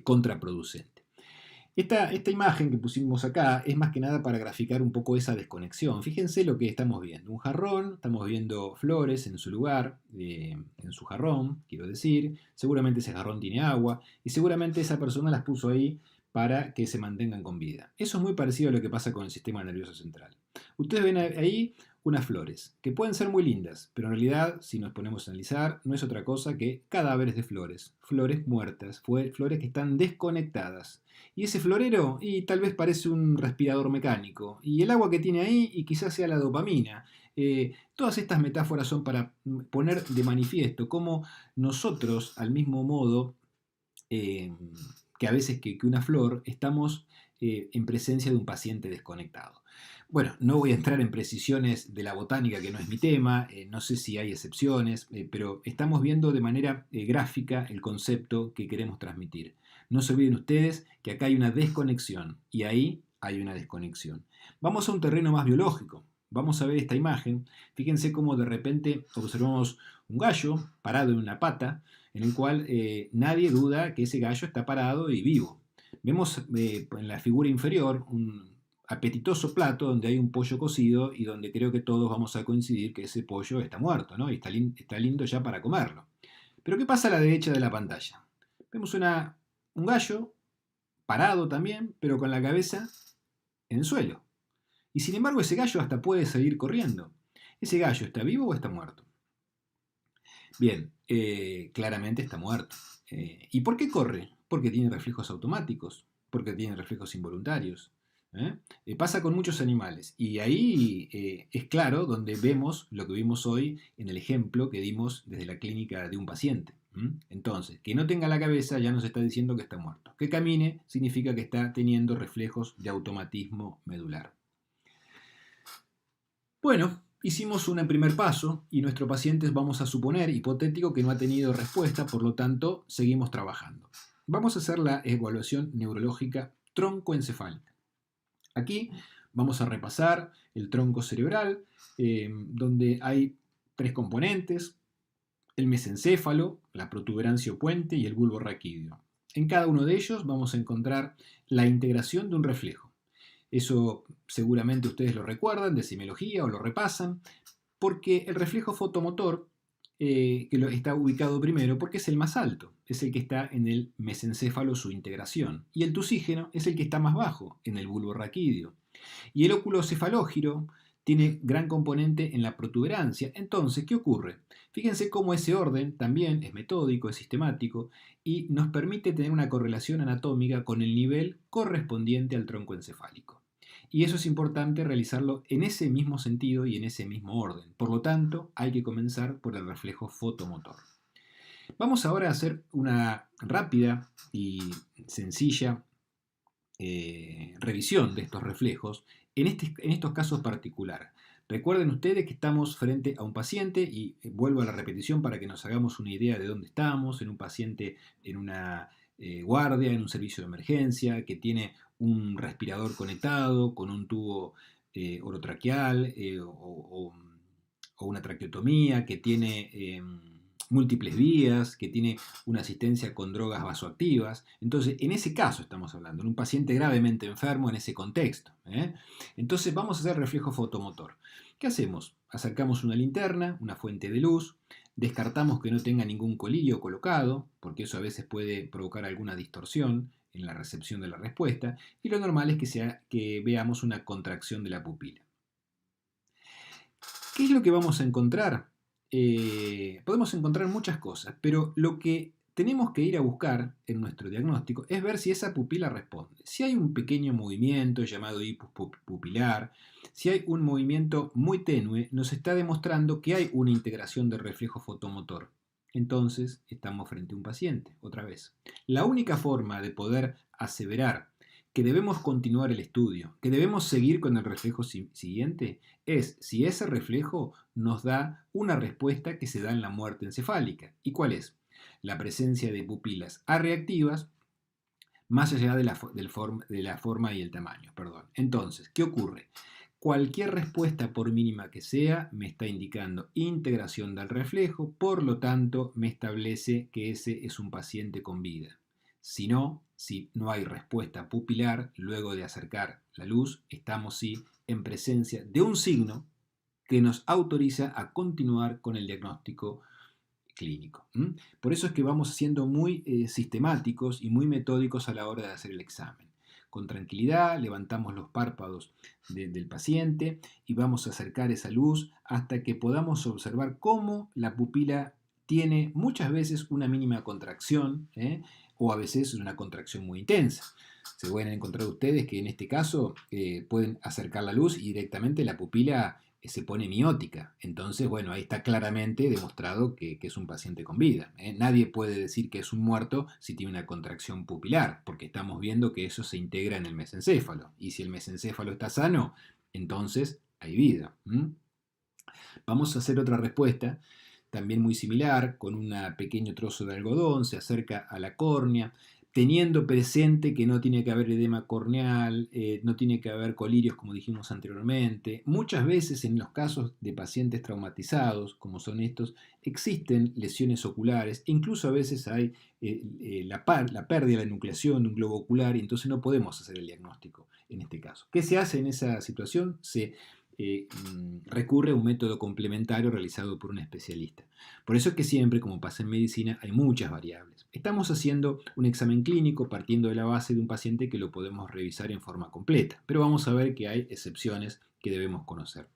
contraproducente. Esta imagen que pusimos acá es más que nada para graficar un poco esa desconexión. Fíjense lo que estamos viendo. Un jarrón, estamos viendo flores en su lugar, en su jarrón, quiero decir. Seguramente ese jarrón tiene agua y seguramente esa persona las puso ahí para que se mantengan con vida. Eso es muy parecido a lo que pasa con el sistema nervioso central. Ustedes ven ahí unas flores, que pueden ser muy lindas, pero en realidad, si nos ponemos a analizar, no es otra cosa que cadáveres de flores, flores muertas, flores que están desconectadas. Y ese florero, y tal vez parece un respirador mecánico, y el agua que tiene ahí, y quizás sea la dopamina. Todas estas metáforas son para poner de manifiesto cómo nosotros, al mismo modo, que a veces que una flor, estamos en presencia de un paciente desconectado. Bueno, no voy a entrar en precisiones de la botánica, que no es mi tema, no sé si hay excepciones, pero estamos viendo de manera gráfica el concepto que queremos transmitir. No se olviden ustedes que acá hay una desconexión y ahí hay una desconexión. Vamos a un terreno más biológico. Vamos a ver esta imagen. Fíjense cómo de repente observamos un gallo parado en una pata, en el cual nadie duda que ese gallo está parado y vivo. Vemos en la figura inferior apetitoso plato donde hay un pollo cocido y donde creo que todos vamos a coincidir que ese pollo está muerto, ¿no? Y está lindo ya para comerlo. Pero ¿qué pasa a la derecha de la pantalla? Vemos un gallo parado también, pero con la cabeza en el suelo. Y sin embargo ese gallo hasta puede seguir corriendo. ¿Ese gallo está vivo o está muerto? Bien, claramente está muerto. ¿Y por qué corre? Porque tiene reflejos automáticos, porque tiene reflejos involuntarios. Pasa con muchos animales y ahí es claro donde vemos lo que vimos hoy en el ejemplo que dimos desde la clínica de un paciente. Entonces, que no tenga la cabeza ya nos está diciendo que está muerto. Que camine significa que está teniendo reflejos de automatismo medular. Bueno, hicimos un primer paso y nuestro paciente vamos a suponer, hipotético, que no ha tenido respuesta, por lo tanto, seguimos trabajando. Vamos a hacer la evaluación neurológica troncoencefálica. Aquí vamos a repasar el tronco cerebral, donde hay 3 componentes: el mesencéfalo, la protuberancia o puente y el bulbo raquídeo. En cada uno de ellos vamos a encontrar la integración de un reflejo. Eso seguramente ustedes lo recuerdan de semiología o lo repasan, porque el reflejo fotomotor que está ubicado primero porque es el más alto, es el que está en el mesencéfalo, su integración, y el tusígeno es el que está más bajo, en el bulbo raquídeo. Y el óculo cefalógiro tiene gran componente en la protuberancia. Entonces, ¿qué ocurre? Fíjense cómo ese orden también es metódico, es sistemático y nos permite tener una correlación anatómica con el nivel correspondiente al tronco encefálico. Y eso es importante realizarlo en ese mismo sentido y en ese mismo orden. Por lo tanto, hay que comenzar por el reflejo fotomotor. Vamos ahora a hacer una rápida y sencilla revisión de estos reflejos en estos casos particulares. Recuerden ustedes que estamos frente a un paciente y vuelvo a la repetición para que nos hagamos una idea de dónde estamos, en un paciente en una guardia, en un servicio de emergencia, que tiene un respirador conectado con un tubo orotraqueal o una traqueotomía, que tiene múltiples vías, que tiene una asistencia con drogas vasoactivas. Entonces, en ese caso estamos hablando, en un paciente gravemente enfermo en ese contexto. Entonces, vamos a hacer reflejo fotomotor. ¿Qué hacemos? Acercamos una linterna, una fuente de luz, descartamos que no tenga ningún colirio colocado, porque eso a veces puede provocar alguna distorsión en la recepción de la respuesta, y lo normal es que veamos una contracción de la pupila. ¿Qué es lo que vamos a encontrar? Podemos encontrar muchas cosas, pero lo que tenemos que ir a buscar en nuestro diagnóstico es ver si esa pupila responde. Si hay un pequeño movimiento llamado hipus pupilar, si hay un movimiento muy tenue, nos está demostrando que hay una integración del reflejo fotomotor. Entonces, estamos frente a un paciente, otra vez. La única forma de poder aseverar que debemos continuar el estudio, que debemos seguir con el reflejo siguiente, es si ese reflejo nos da una respuesta que se da en la muerte encefálica. ¿Y cuál es? La presencia de pupilas arreactivas más allá de la forma y el tamaño. Entonces, ¿qué ocurre? Cualquier respuesta, por mínima que sea, me está indicando integración del reflejo, por lo tanto, me establece que ese es un paciente con vida. Si no hay respuesta pupilar, luego de acercar la luz, estamos sí en presencia de un signo que nos autoriza a continuar con el diagnóstico clínico. Por eso es que vamos siendo muy sistemáticos y muy metódicos a la hora de hacer el examen. Con tranquilidad levantamos los párpados del paciente y vamos a acercar esa luz hasta que podamos observar cómo la pupila tiene muchas veces una mínima contracción, o a veces una contracción muy intensa. Se pueden encontrar ustedes que en este caso pueden acercar la luz y directamente la pupila se pone miótica. Entonces, bueno, ahí está claramente demostrado que es un paciente con vida. Nadie puede decir que es un muerto si tiene una contracción pupilar, porque estamos viendo que eso se integra en el mesencéfalo. Y si el mesencéfalo está sano, entonces hay vida. Vamos a hacer otra respuesta, también muy similar, con un pequeño trozo de algodón, se acerca a la córnea, teniendo presente que no tiene que haber edema corneal, no tiene que haber colirios como dijimos anteriormente. Muchas veces en los casos de pacientes traumatizados, como son estos, existen lesiones oculares, e incluso a veces hay la pérdida, la enucleación de un globo ocular, y entonces no podemos hacer el diagnóstico en este caso. ¿Qué se hace en esa situación? Se recurre a un método complementario realizado por un especialista. Por eso es que siempre, como pasa en medicina, hay muchas variables. Estamos haciendo un examen clínico partiendo de la base de un paciente que lo podemos revisar en forma completa, pero vamos a ver que hay excepciones que debemos conocer.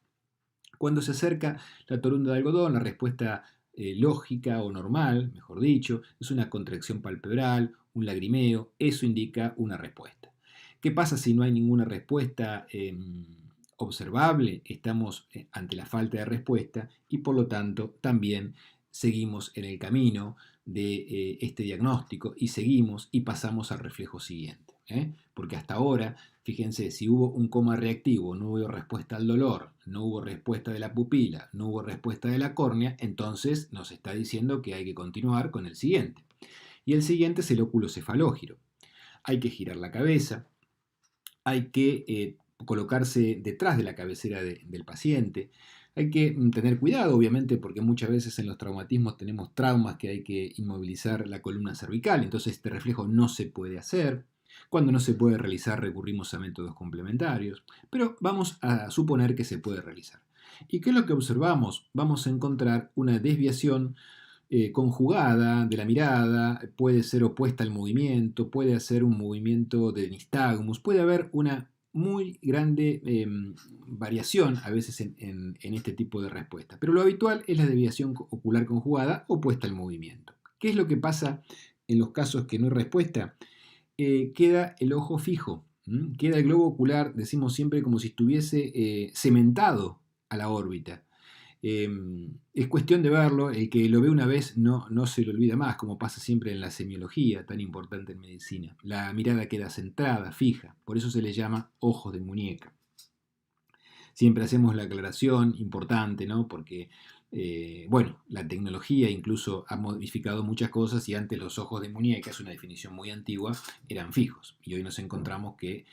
Cuando se acerca la torunda de algodón, la respuesta lógica o normal, mejor dicho, es una contracción palpebral, un lagrimeo, eso indica una respuesta. ¿Qué pasa si no hay ninguna respuesta observable? Estamos ante la falta de respuesta y por lo tanto también seguimos en el camino de este diagnóstico y seguimos y pasamos al reflejo siguiente. Porque hasta ahora, fíjense, si hubo un coma reactivo, no hubo respuesta al dolor, no hubo respuesta de la pupila, no hubo respuesta de la córnea, entonces nos está diciendo que hay que continuar con el siguiente. Y el siguiente es el óculo cefalógiro. Hay que girar la cabeza, hay que colocarse detrás de la cabecera del paciente. Hay que tener cuidado, obviamente, porque muchas veces en los traumatismos tenemos traumas que hay que inmovilizar la columna cervical, entonces este reflejo no se puede hacer. Cuando no se puede realizar recurrimos a métodos complementarios, pero vamos a suponer que se puede realizar. ¿Y qué es lo que observamos? Vamos a encontrar una desviación conjugada de la mirada, puede ser opuesta al movimiento, puede hacer un movimiento de nistagmus, puede haber una muy grande variación a veces en este tipo de respuesta. Pero lo habitual es la desviación ocular conjugada opuesta al movimiento. ¿Qué es lo que pasa en los casos que no hay respuesta? Queda el ojo fijo, queda el globo ocular, decimos siempre, como si estuviese cementado a la órbita. Es cuestión de verlo, el que lo ve una vez no se lo olvida más, como pasa siempre en la semiología, tan importante en medicina. La mirada queda centrada, fija, por eso se le llama ojos de muñeca. Siempre hacemos la aclaración importante, ¿no? Porque, bueno, la tecnología incluso ha modificado muchas cosas y antes los ojos de muñeca, es una definición muy antigua, eran fijos. Y hoy nos encontramos que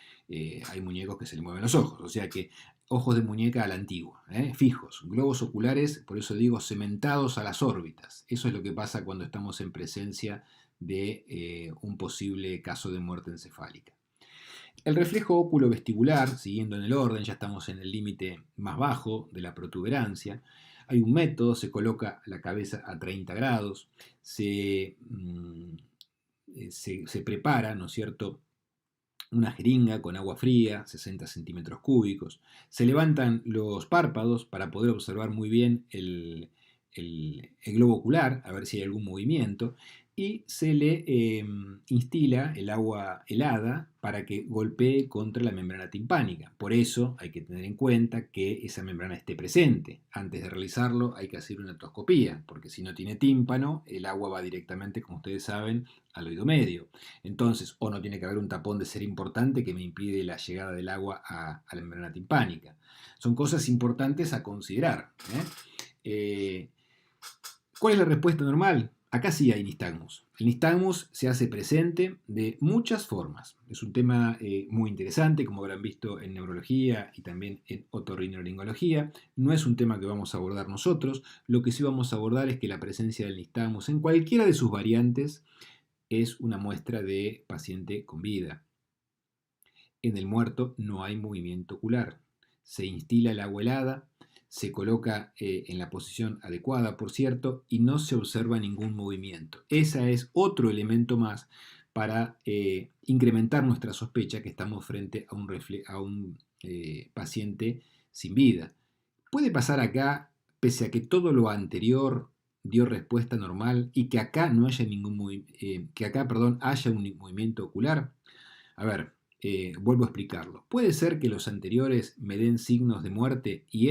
hay muñecos que se le mueven los ojos. O sea que ojos de muñeca a la antigua, fijos, globos oculares, por eso digo, cementados a las órbitas. Eso es lo que pasa cuando estamos en presencia de un posible caso de muerte encefálica. El reflejo óculo-vestibular, siguiendo en el orden, ya estamos en el límite más bajo de la protuberancia. Hay un método, se coloca la cabeza a 30 grados, se prepara, ¿no es cierto?, una jeringa con agua fría, 60 centímetros cúbicos. Se levantan los párpados para poder observar muy bien el globo ocular, a ver si hay algún movimiento, y se le instila el agua helada para que golpee contra la membrana timpánica. Por eso hay que tener en cuenta que esa membrana esté presente. Antes de realizarlo hay que hacer una otoscopía, porque si no tiene tímpano, el agua va directamente, como ustedes saben, al oído medio. Entonces, o no tiene que haber un tapón de ser importante que me impide la llegada del agua a la membrana timpánica. Son cosas importantes a considerar. ¿Cuál es la respuesta normal? Acá sí hay nistagmus. El nistagmus se hace presente de muchas formas. Es un tema muy interesante, como habrán visto en neurología y también en otorrinolaringología. No es un tema que vamos a abordar nosotros. Lo que sí vamos a abordar es que la presencia del nistagmus en cualquiera de sus variantes es una muestra de paciente con vida. En el muerto no hay movimiento ocular. Se instila el agua helada, se coloca en la posición adecuada, por cierto, y no se observa ningún movimiento. Ese es otro elemento más para incrementar nuestra sospecha que estamos frente a un paciente sin vida. Puede pasar acá, pese a que todo lo anterior dio respuesta normal y que acá no haya haya un movimiento ocular. A ver, vuelvo a explicarlo. Puede ser que los anteriores me den signos de muerte y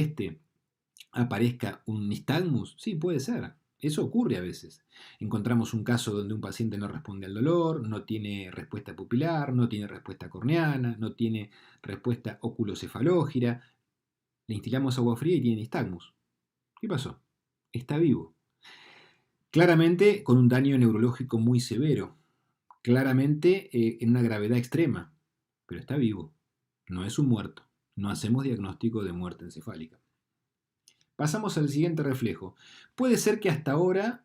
aparezca un nistagmus. Sí, puede ser. Eso ocurre a veces. Encontramos un caso donde un paciente no responde al dolor, no tiene respuesta pupilar, no tiene respuesta corneana, no tiene respuesta oculocefalógira. Le instilamos agua fría y tiene nistagmus. ¿Qué pasó? Está vivo. Claramente con un daño neurológico muy severo, claramente en una gravedad extrema, pero está vivo, no es un muerto. No hacemos diagnóstico de muerte encefálica. Pasamos al siguiente reflejo. Puede ser que hasta ahora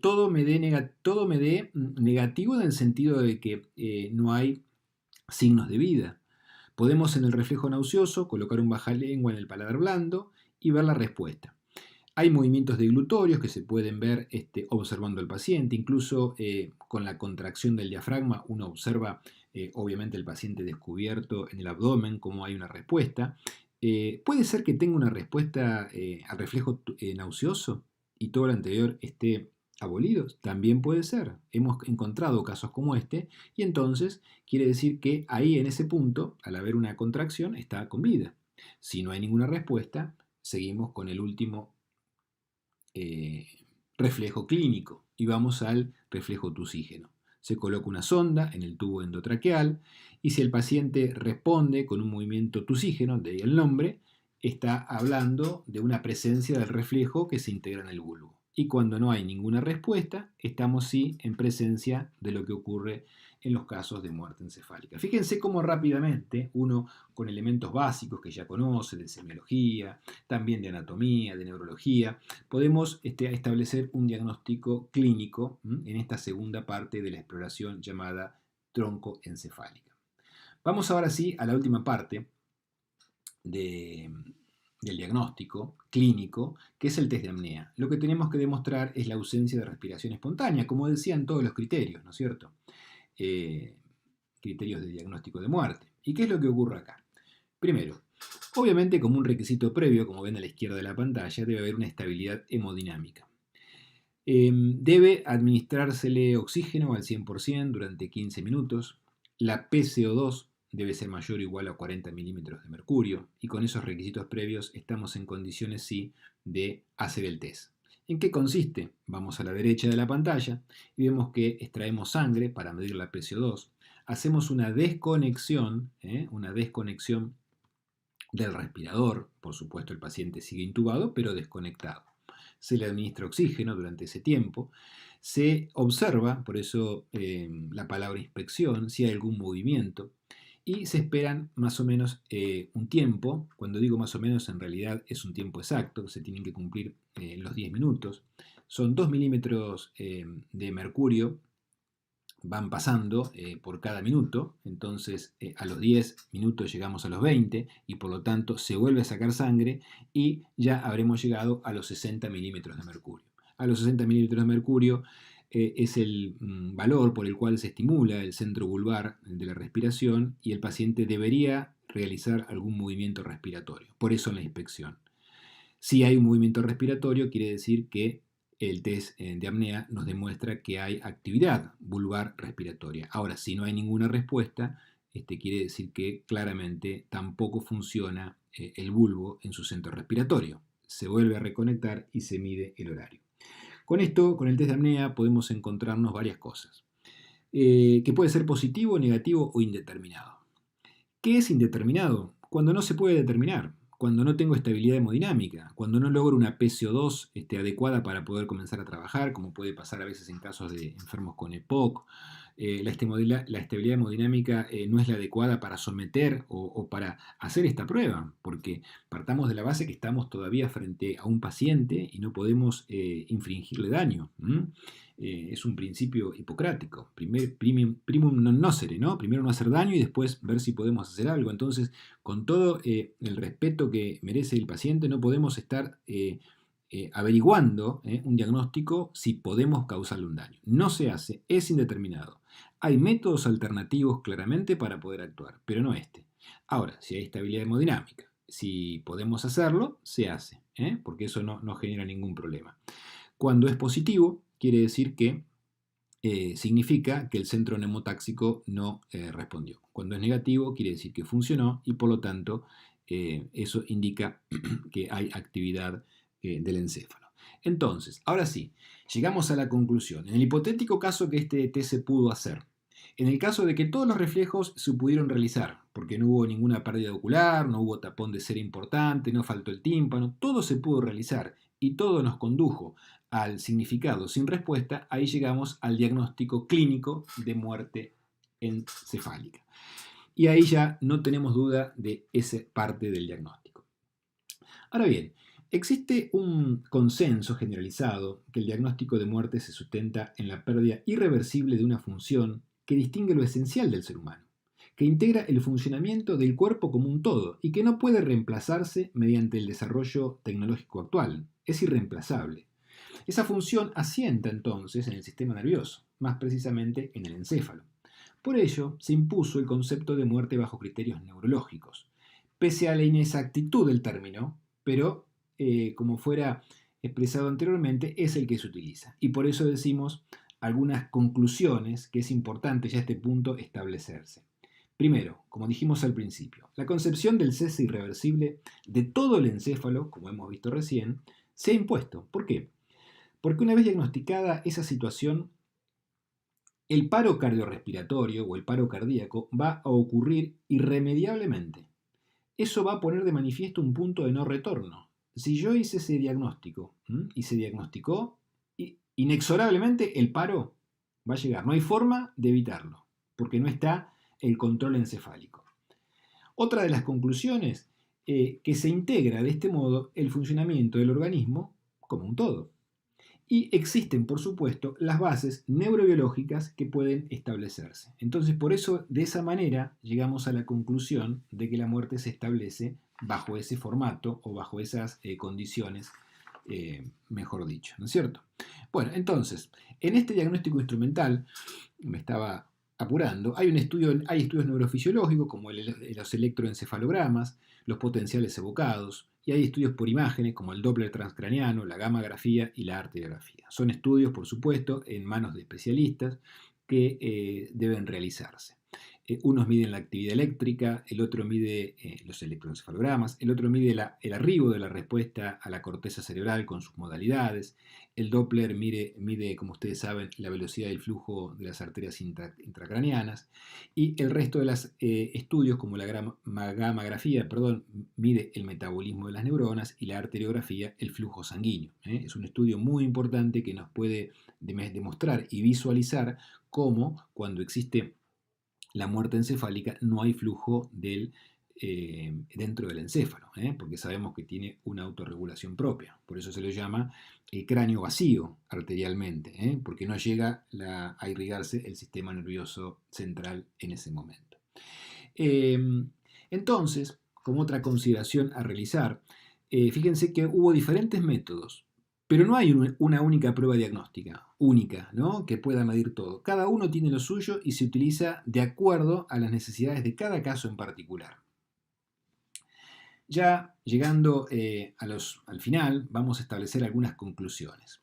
todo me dé negativo en el sentido de que no hay signos de vida. Podemos en el reflejo nauseoso colocar un bajalengua en el paladar blando y ver la respuesta. Hay movimientos deglutorios que se pueden ver observando al paciente, incluso con la contracción del diafragma uno observa obviamente el paciente descubierto en el abdomen, cómo hay una respuesta. Puede ser que tenga una respuesta al reflejo nauseoso y todo lo anterior esté abolido. También puede ser. Hemos encontrado casos como este y entonces quiere decir que ahí en ese punto, al haber una contracción, está con vida. Si no hay ninguna respuesta, seguimos con el último reflejo clínico y vamos al reflejo tusígeno. Se coloca una sonda en el tubo endotraqueal y si el paciente responde con un movimiento tusígeno, de ahí el nombre, está hablando de una presencia del reflejo que se integra en el bulbo. Y cuando no hay ninguna respuesta, estamos sí en presencia de lo que ocurre en los casos de muerte encefálica. Fíjense cómo rápidamente uno con elementos básicos que ya conoce, de semiología, también de anatomía, de neurología, podemos establecer un diagnóstico clínico en esta segunda parte de la exploración llamada troncoencefálica. Vamos ahora sí a la última parte del diagnóstico clínico, que es el test de apnea. Lo que tenemos que demostrar es la ausencia de respiración espontánea, como decían todos los criterios, ¿no es cierto? Criterios de diagnóstico de muerte. ¿Y qué es lo que ocurre acá? Primero, obviamente como un requisito previo, como ven a la izquierda de la pantalla, debe haber una estabilidad hemodinámica. Debe administrársele oxígeno al 100% durante 15 minutos. La PCO2 debe ser mayor o igual a 40 milímetros de mercurio y con esos requisitos previos estamos en condiciones sí de hacer el test. ¿En qué consiste? Vamos a la derecha de la pantalla y vemos que extraemos sangre para medir la PCO2. Hacemos una desconexión del respirador. Por supuesto el paciente sigue intubado pero desconectado. Se le administra oxígeno durante ese tiempo. Se observa, por eso la palabra inspección, si hay algún movimiento y se esperan más o menos un tiempo. Cuando digo más o menos, en realidad es un tiempo exacto, se tienen que cumplir los 10 minutos. Son 2 milímetros de mercurio, van pasando por cada minuto, entonces a los 10 minutos llegamos a los 20 y por lo tanto se vuelve a sacar sangre y ya habremos llegado a los 60 milímetros de mercurio. A los 60 milímetros de mercurio es el valor por el cual se estimula el centro vulvar de la respiración y el paciente debería realizar algún movimiento respiratorio. Por eso la inspección. Si hay un movimiento respiratorio, quiere decir que el test de apnea nos demuestra que hay actividad vulvar respiratoria. Ahora, si no hay ninguna respuesta, quiere decir que claramente tampoco funciona el bulbo en su centro respiratorio. Se vuelve a reconectar y se mide el horario. Con esto, con el test de apnea, podemos encontrarnos varias cosas. Que puede ser positivo, negativo o indeterminado. ¿Qué es indeterminado? Cuando no se puede determinar, cuando no tengo estabilidad hemodinámica, cuando no logro una PCO2 adecuada para poder comenzar a trabajar, como puede pasar a veces en casos de enfermos con EPOC. La estabilidad hemodinámica no es la adecuada para someter o para hacer esta prueba, porque partamos de la base que estamos todavía frente a un paciente y no podemos infringirle daño. Es un principio hipocrático, primum non nocere, ¿no? Primero no hacer daño y después ver si podemos hacer algo. Entonces, con todo el respeto que merece el paciente, no podemos estar averiguando un diagnóstico si podemos causarle un daño. No se hace, es indeterminado. Hay métodos alternativos claramente para poder actuar, pero no este. Ahora, si hay estabilidad hemodinámica, si podemos hacerlo, se hace, porque eso no genera ningún problema. Cuando es positivo, quiere decir que significa que el centro neumotáxico no respondió. Cuando es negativo, quiere decir que funcionó y por lo tanto eso indica que hay actividad del encéfalo. Entonces, ahora sí, llegamos a la conclusión. En el hipotético caso que este test se pudo hacer, en el caso de que todos los reflejos se pudieron realizar, porque no hubo ninguna pérdida ocular, no hubo tapón de cera importante, no faltó el tímpano, todo se pudo realizar y todo nos condujo al significado sin respuesta, ahí llegamos al diagnóstico clínico de muerte encefálica. Y ahí ya no tenemos duda de esa parte del diagnóstico. Ahora bien, existe un consenso generalizado que el diagnóstico de muerte se sustenta en la pérdida irreversible de una función que distingue lo esencial del ser humano, que integra el funcionamiento del cuerpo como un todo y que no puede reemplazarse mediante el desarrollo tecnológico actual. Es irreemplazable. Esa función asienta entonces en el sistema nervioso, más precisamente en el encéfalo. Por ello, se impuso el concepto de muerte bajo criterios neurológicos. Pese a la inexactitud del término, pero como fuera expresado anteriormente, es el que se utiliza. Y por eso decimos algunas conclusiones que es importante ya a este punto establecerse. Primero, como dijimos al principio, la concepción del cese irreversible de todo el encéfalo, como hemos visto recién, se ha impuesto. ¿Por qué? Porque una vez diagnosticada esa situación, el paro cardiorrespiratorio o el paro cardíaco va a ocurrir irremediablemente. Eso va a poner de manifiesto un punto de no retorno. Si yo hice ese diagnóstico y se diagnosticó, inexorablemente el paro va a llegar. No hay forma de evitarlo, porque no está el control encefálico. Otra de las conclusiones, que se integra de este modo el funcionamiento del organismo como un todo. Y existen, por supuesto, las bases neurobiológicas que pueden establecerse. Entonces, por eso, de esa manera, llegamos a la conclusión de que la muerte se establece bajo ese formato o bajo esas condiciones, mejor dicho, ¿no es cierto? Bueno, entonces, en este diagnóstico instrumental, me estaba apurando, hay estudios neurofisiológicos como los electroencefalogramas, los potenciales evocados, y hay estudios por imágenes como el Doppler transcraniano, la gammagrafía y la arteriografía. Son estudios, por supuesto, en manos de especialistas que deben realizarse. Unos miden la actividad eléctrica, el otro mide los electroencefalogramas, el otro mide el arribo de la respuesta a la corteza cerebral con sus modalidades, el Doppler mide, como ustedes saben, la velocidad del flujo de las arterias intracraneanas, y el resto de los estudios, como la gammagrafía, mide el metabolismo de las neuronas, y la arteriografía, el flujo sanguíneo. Es un estudio muy importante que nos puede demostrar y visualizar cómo, cuando existe la muerte encefálica, no hay flujo dentro del encéfalo, porque sabemos que tiene una autorregulación propia. Por eso se lo llama el cráneo vacío arterialmente, porque no llega a irrigarse el sistema nervioso central en ese momento. Entonces, como otra consideración a realizar, fíjense que hubo diferentes métodos, pero no hay una única prueba diagnóstica, única, ¿no?, que pueda medir todo. Cada uno tiene lo suyo y se utiliza de acuerdo a las necesidades de cada caso en particular. Ya llegando al final, vamos a establecer algunas conclusiones.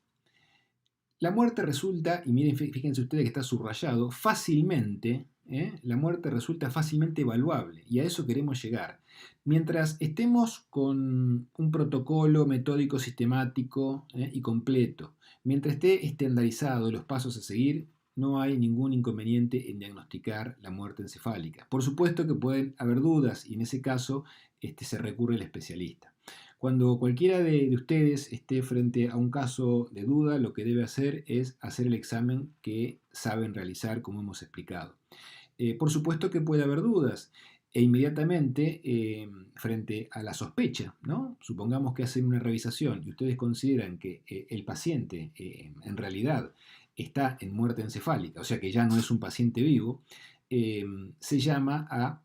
La muerte resulta, y miren, fíjense ustedes que está subrayado, fácilmente, la muerte resulta fácilmente evaluable, y a eso queremos llegar. Mientras estemos con un protocolo metódico sistemático y completo, mientras esté estandarizado los pasos a seguir, no hay ningún inconveniente en diagnosticar la muerte encefálica. Por supuesto que pueden haber dudas, y en ese caso se recurre al especialista. Cuando cualquiera de ustedes esté frente a un caso de duda, lo que debe hacer es hacer el examen que saben realizar, como hemos explicado. Por supuesto que puede haber dudas, e inmediatamente, frente a la sospecha, ¿no?, supongamos que hacen una revisación y ustedes consideran que el paciente en realidad está en muerte encefálica, o sea que ya no es un paciente vivo, se llama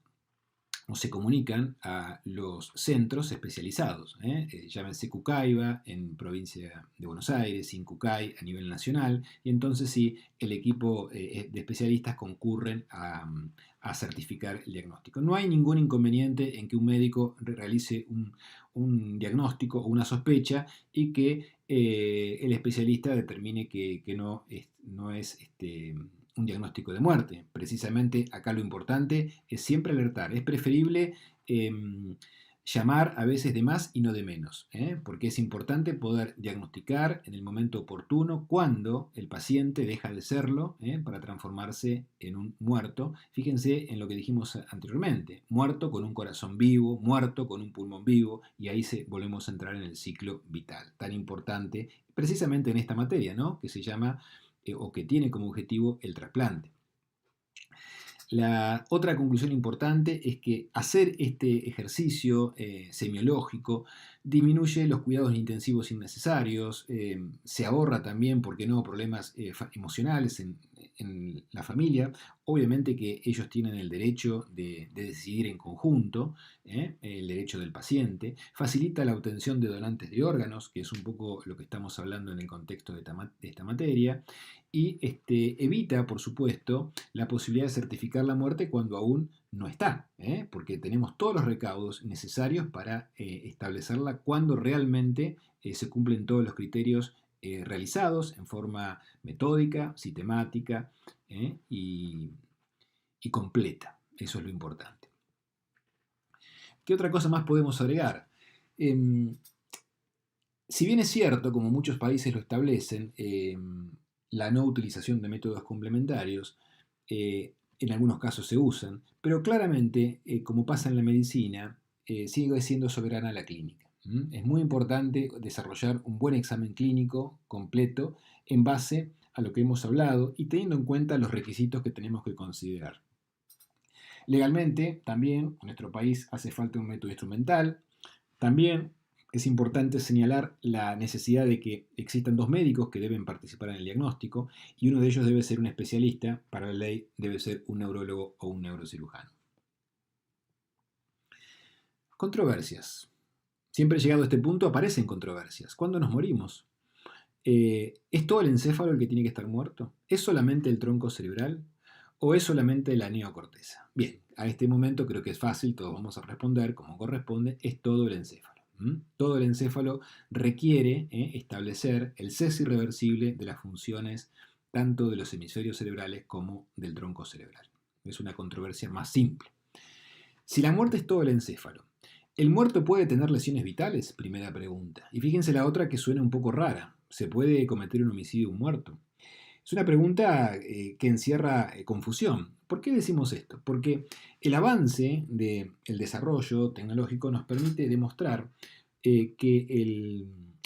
o se comunican a los centros especializados, llámense Cucaiba en provincia de Buenos Aires, Incucay a nivel nacional, y entonces sí, el equipo de especialistas concurren a certificar el diagnóstico. No hay ningún inconveniente en que un médico realice un diagnóstico o una sospecha y que el especialista determine que no es un diagnóstico de muerte. Precisamente acá lo importante es siempre alertar. Es preferible llamar a veces de más y no de menos, porque es importante poder diagnosticar en el momento oportuno cuando el paciente deja de serlo, para transformarse en un muerto. Fíjense en lo que dijimos anteriormente, muerto con un corazón vivo, muerto con un pulmón vivo, y ahí volvemos a entrar en el ciclo vital, tan importante precisamente en esta materia, ¿no? Que se llama o que tiene como objetivo el trasplante. La otra conclusión importante es que hacer este ejercicio semiológico disminuye los cuidados intensivos innecesarios, se ahorra también, ¿por qué no?, problemas emocionales en la familia. Obviamente que ellos tienen el derecho de decidir en conjunto, el derecho del paciente, facilita la obtención de donantes de órganos, que es un poco lo que estamos hablando en el contexto de esta materia, y evita, por supuesto, la posibilidad de certificar la muerte cuando aún no está, porque tenemos todos los recaudos necesarios para establecerla cuando realmente se cumplen todos los criterios realizados en forma metódica, sistemática y completa. Eso es lo importante. ¿Qué otra cosa más podemos agregar? Si bien es cierto, como muchos países lo establecen, la no utilización de métodos complementarios, en algunos casos se usan, pero claramente, como pasa en la medicina, sigue siendo soberana la clínica. Es muy importante desarrollar un buen examen clínico completo en base a lo que hemos hablado y teniendo en cuenta los requisitos que tenemos que considerar. Legalmente, también en nuestro país hace falta un método instrumental. También es importante señalar la necesidad de que existan 2 médicos que deben participar en el diagnóstico y uno de ellos debe ser un especialista, para la ley debe ser un neurólogo o un neurocirujano. Controversias. Siempre llegado a este punto aparecen controversias. ¿Cuándo nos morimos? ¿Es todo el encéfalo el que tiene que estar muerto? ¿Es solamente el tronco cerebral? ¿O es solamente la neocorteza? Bien, a este momento creo que es fácil, todos vamos a responder como corresponde, es todo el encéfalo. Todo el encéfalo requiere establecer el cese irreversible de las funciones tanto de los hemisferios cerebrales como del tronco cerebral. Es una controversia más simple. Si la muerte es todo el encéfalo, ¿el muerto puede tener lesiones vitales? Primera pregunta. Y fíjense la otra que suena un poco rara. ¿Se puede cometer un homicidio un muerto? Es una pregunta que encierra confusión. ¿Por qué decimos esto? Porque el avance del desarrollo tecnológico nos permite demostrar que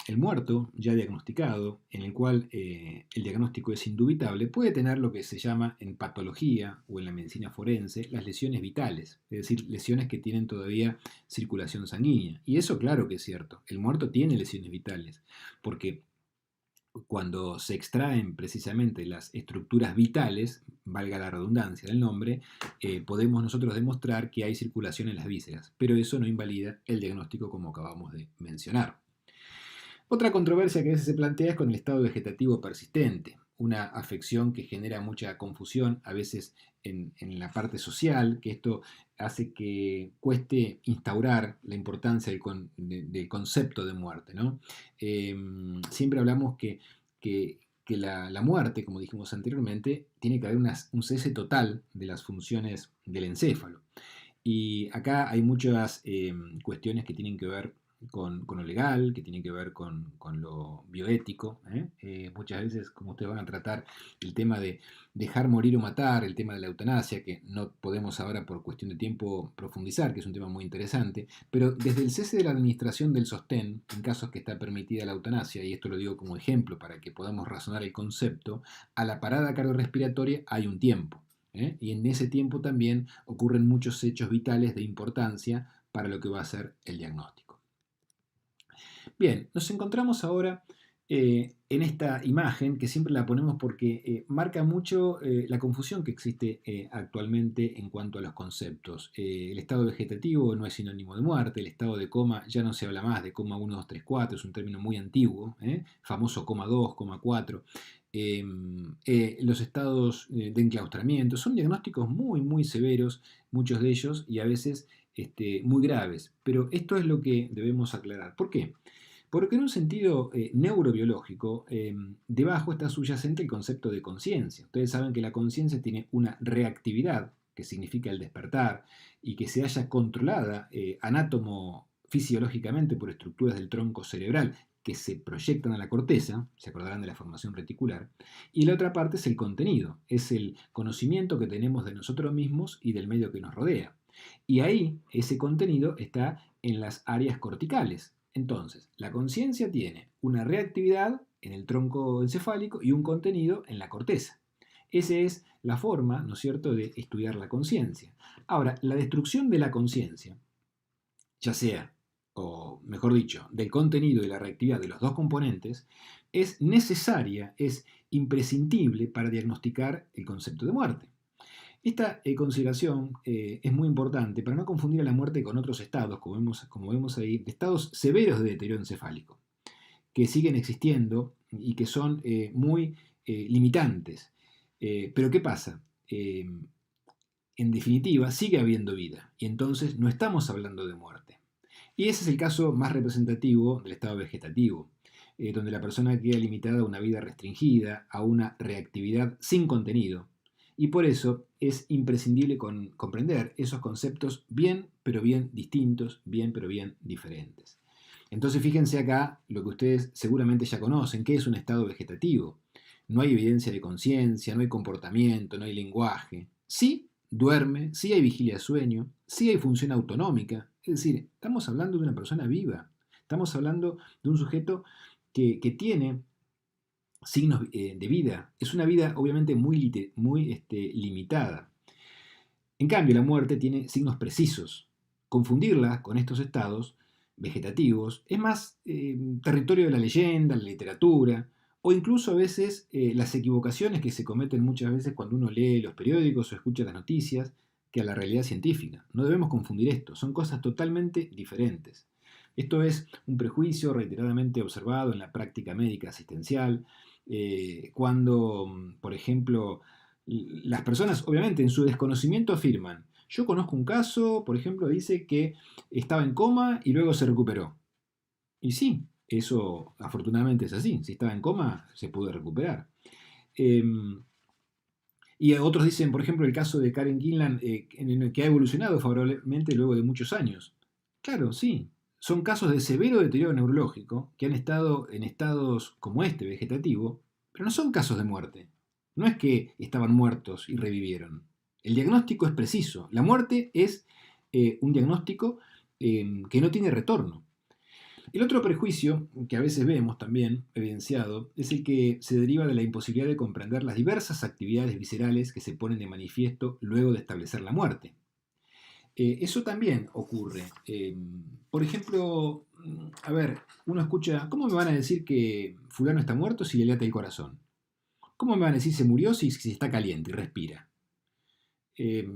el muerto ya diagnosticado, en el cual el diagnóstico es indubitable, puede tener lo que se llama en patología o en la medicina forense las lesiones vitales, es decir, lesiones que tienen todavía circulación sanguínea. Y eso claro que es cierto, el muerto tiene lesiones vitales, porque cuando se extraen precisamente las estructuras vitales, valga la redundancia del nombre, podemos nosotros demostrar que hay circulación en las vísceras, pero eso no invalida el diagnóstico como acabamos de mencionar. Otra controversia que a veces se plantea es con el estado vegetativo persistente, una afección que genera mucha confusión a veces en la parte social, que esto hace que cueste instaurar la importancia del concepto de muerte, ¿no? Siempre hablamos que la muerte, como dijimos anteriormente, tiene que haber un cese total de las funciones del encéfalo. Y acá hay muchas cuestiones que tienen que ver con lo legal, que tienen que ver con lo bioético. Muchas veces, como ustedes van a tratar, el tema de dejar morir o matar, el tema de la eutanasia, que no podemos ahora por cuestión de tiempo profundizar, que es un tema muy interesante, pero desde el cese de la administración del sostén, en casos que está permitida la eutanasia, y esto lo digo como ejemplo para que podamos razonar el concepto, a la parada cardiorrespiratoria hay un tiempo. Y en ese tiempo también ocurren muchos hechos vitales de importancia para lo que va a ser el diagnóstico. Bien, nos encontramos ahora en esta imagen, que siempre la ponemos porque marca mucho la confusión que existe actualmente en cuanto a los conceptos. El estado vegetativo no es sinónimo de muerte, el estado de coma ya no se habla más de coma 1, 2, 3, 4, es un término muy antiguo, famoso coma 2, coma 4. Los estados de enclaustramiento son diagnósticos muy, muy severos, muchos de ellos, y a veces muy graves. Pero esto es lo que debemos aclarar. ¿Por qué? Porque en un sentido neurobiológico, debajo está subyacente el concepto de conciencia. Ustedes saben que la conciencia tiene una reactividad, que significa el despertar, y que se haya controlada fisiológicamente por estructuras del tronco cerebral que se proyectan a la corteza, se acordarán de la formación reticular, y la otra parte es el contenido, es el conocimiento que tenemos de nosotros mismos y del medio que nos rodea. Y ahí ese contenido está en las áreas corticales. Entonces, la conciencia tiene una reactividad en el tronco encefálico y un contenido en la corteza. Esa es la forma, ¿no es cierto?, de estudiar la conciencia. Ahora, la destrucción de la conciencia, ya sea, o mejor dicho, del contenido y la reactividad de los dos componentes, es necesaria, es imprescindible para diagnosticar el concepto de muerte. Esta consideración es muy importante para no confundir a la muerte con otros estados, como vemos ahí, de estados severos de deterioro encefálico, que siguen existiendo y que son muy limitantes. Pero ¿qué pasa? En definitiva, sigue habiendo vida y entonces no estamos hablando de muerte. Y ese es el caso más representativo del estado vegetativo, donde la persona queda limitada a una vida restringida, a una reactividad sin contenido. Y por eso es imprescindible comprender esos conceptos bien, pero bien distintos, bien, pero bien diferentes. Entonces fíjense acá lo que ustedes seguramente ya conocen, ¿qué es un estado vegetativo? No hay evidencia de conciencia, no hay comportamiento, no hay lenguaje. Sí, duerme, sí hay vigilia de sueño, sí hay función autonómica. Es decir, estamos hablando de una persona viva. Estamos hablando de un sujeto que tiene signos de vida. Es una vida obviamente muy limitada. En cambio, la muerte tiene signos precisos. Confundirla con estos estados vegetativos es más territorio de la leyenda, la literatura, o incluso a veces las equivocaciones que se cometen muchas veces cuando uno lee los periódicos o escucha las noticias, que a la realidad científica. No debemos confundir esto, son cosas totalmente diferentes. Esto es un prejuicio reiteradamente observado en la práctica médica asistencial, cuando, por ejemplo, las personas, obviamente, en su desconocimiento afirman, yo conozco un caso, por ejemplo, dice que estaba en coma y luego se recuperó. Y sí, eso afortunadamente es así. Si estaba en coma, se pudo recuperar. Eh, y otros dicen, por ejemplo, el caso de Karen Gillan, en el que ha evolucionado favorablemente luego de muchos años. Claro, sí. Son casos de severo deterioro neurológico que han estado en estados como este, vegetativo, pero no son casos de muerte. No es que estaban muertos y revivieron. El diagnóstico es preciso. La muerte es un diagnóstico que no tiene retorno. El otro prejuicio que a veces vemos también evidenciado es el que se deriva de la imposibilidad de comprender las diversas actividades viscerales que se ponen de manifiesto luego de establecer la muerte. Eso también ocurre. Por ejemplo, a ver, uno escucha, ¿cómo me van a decir que fulano está muerto si le late el corazón? ¿Cómo me van a decir se murió si está caliente y respira? Eh,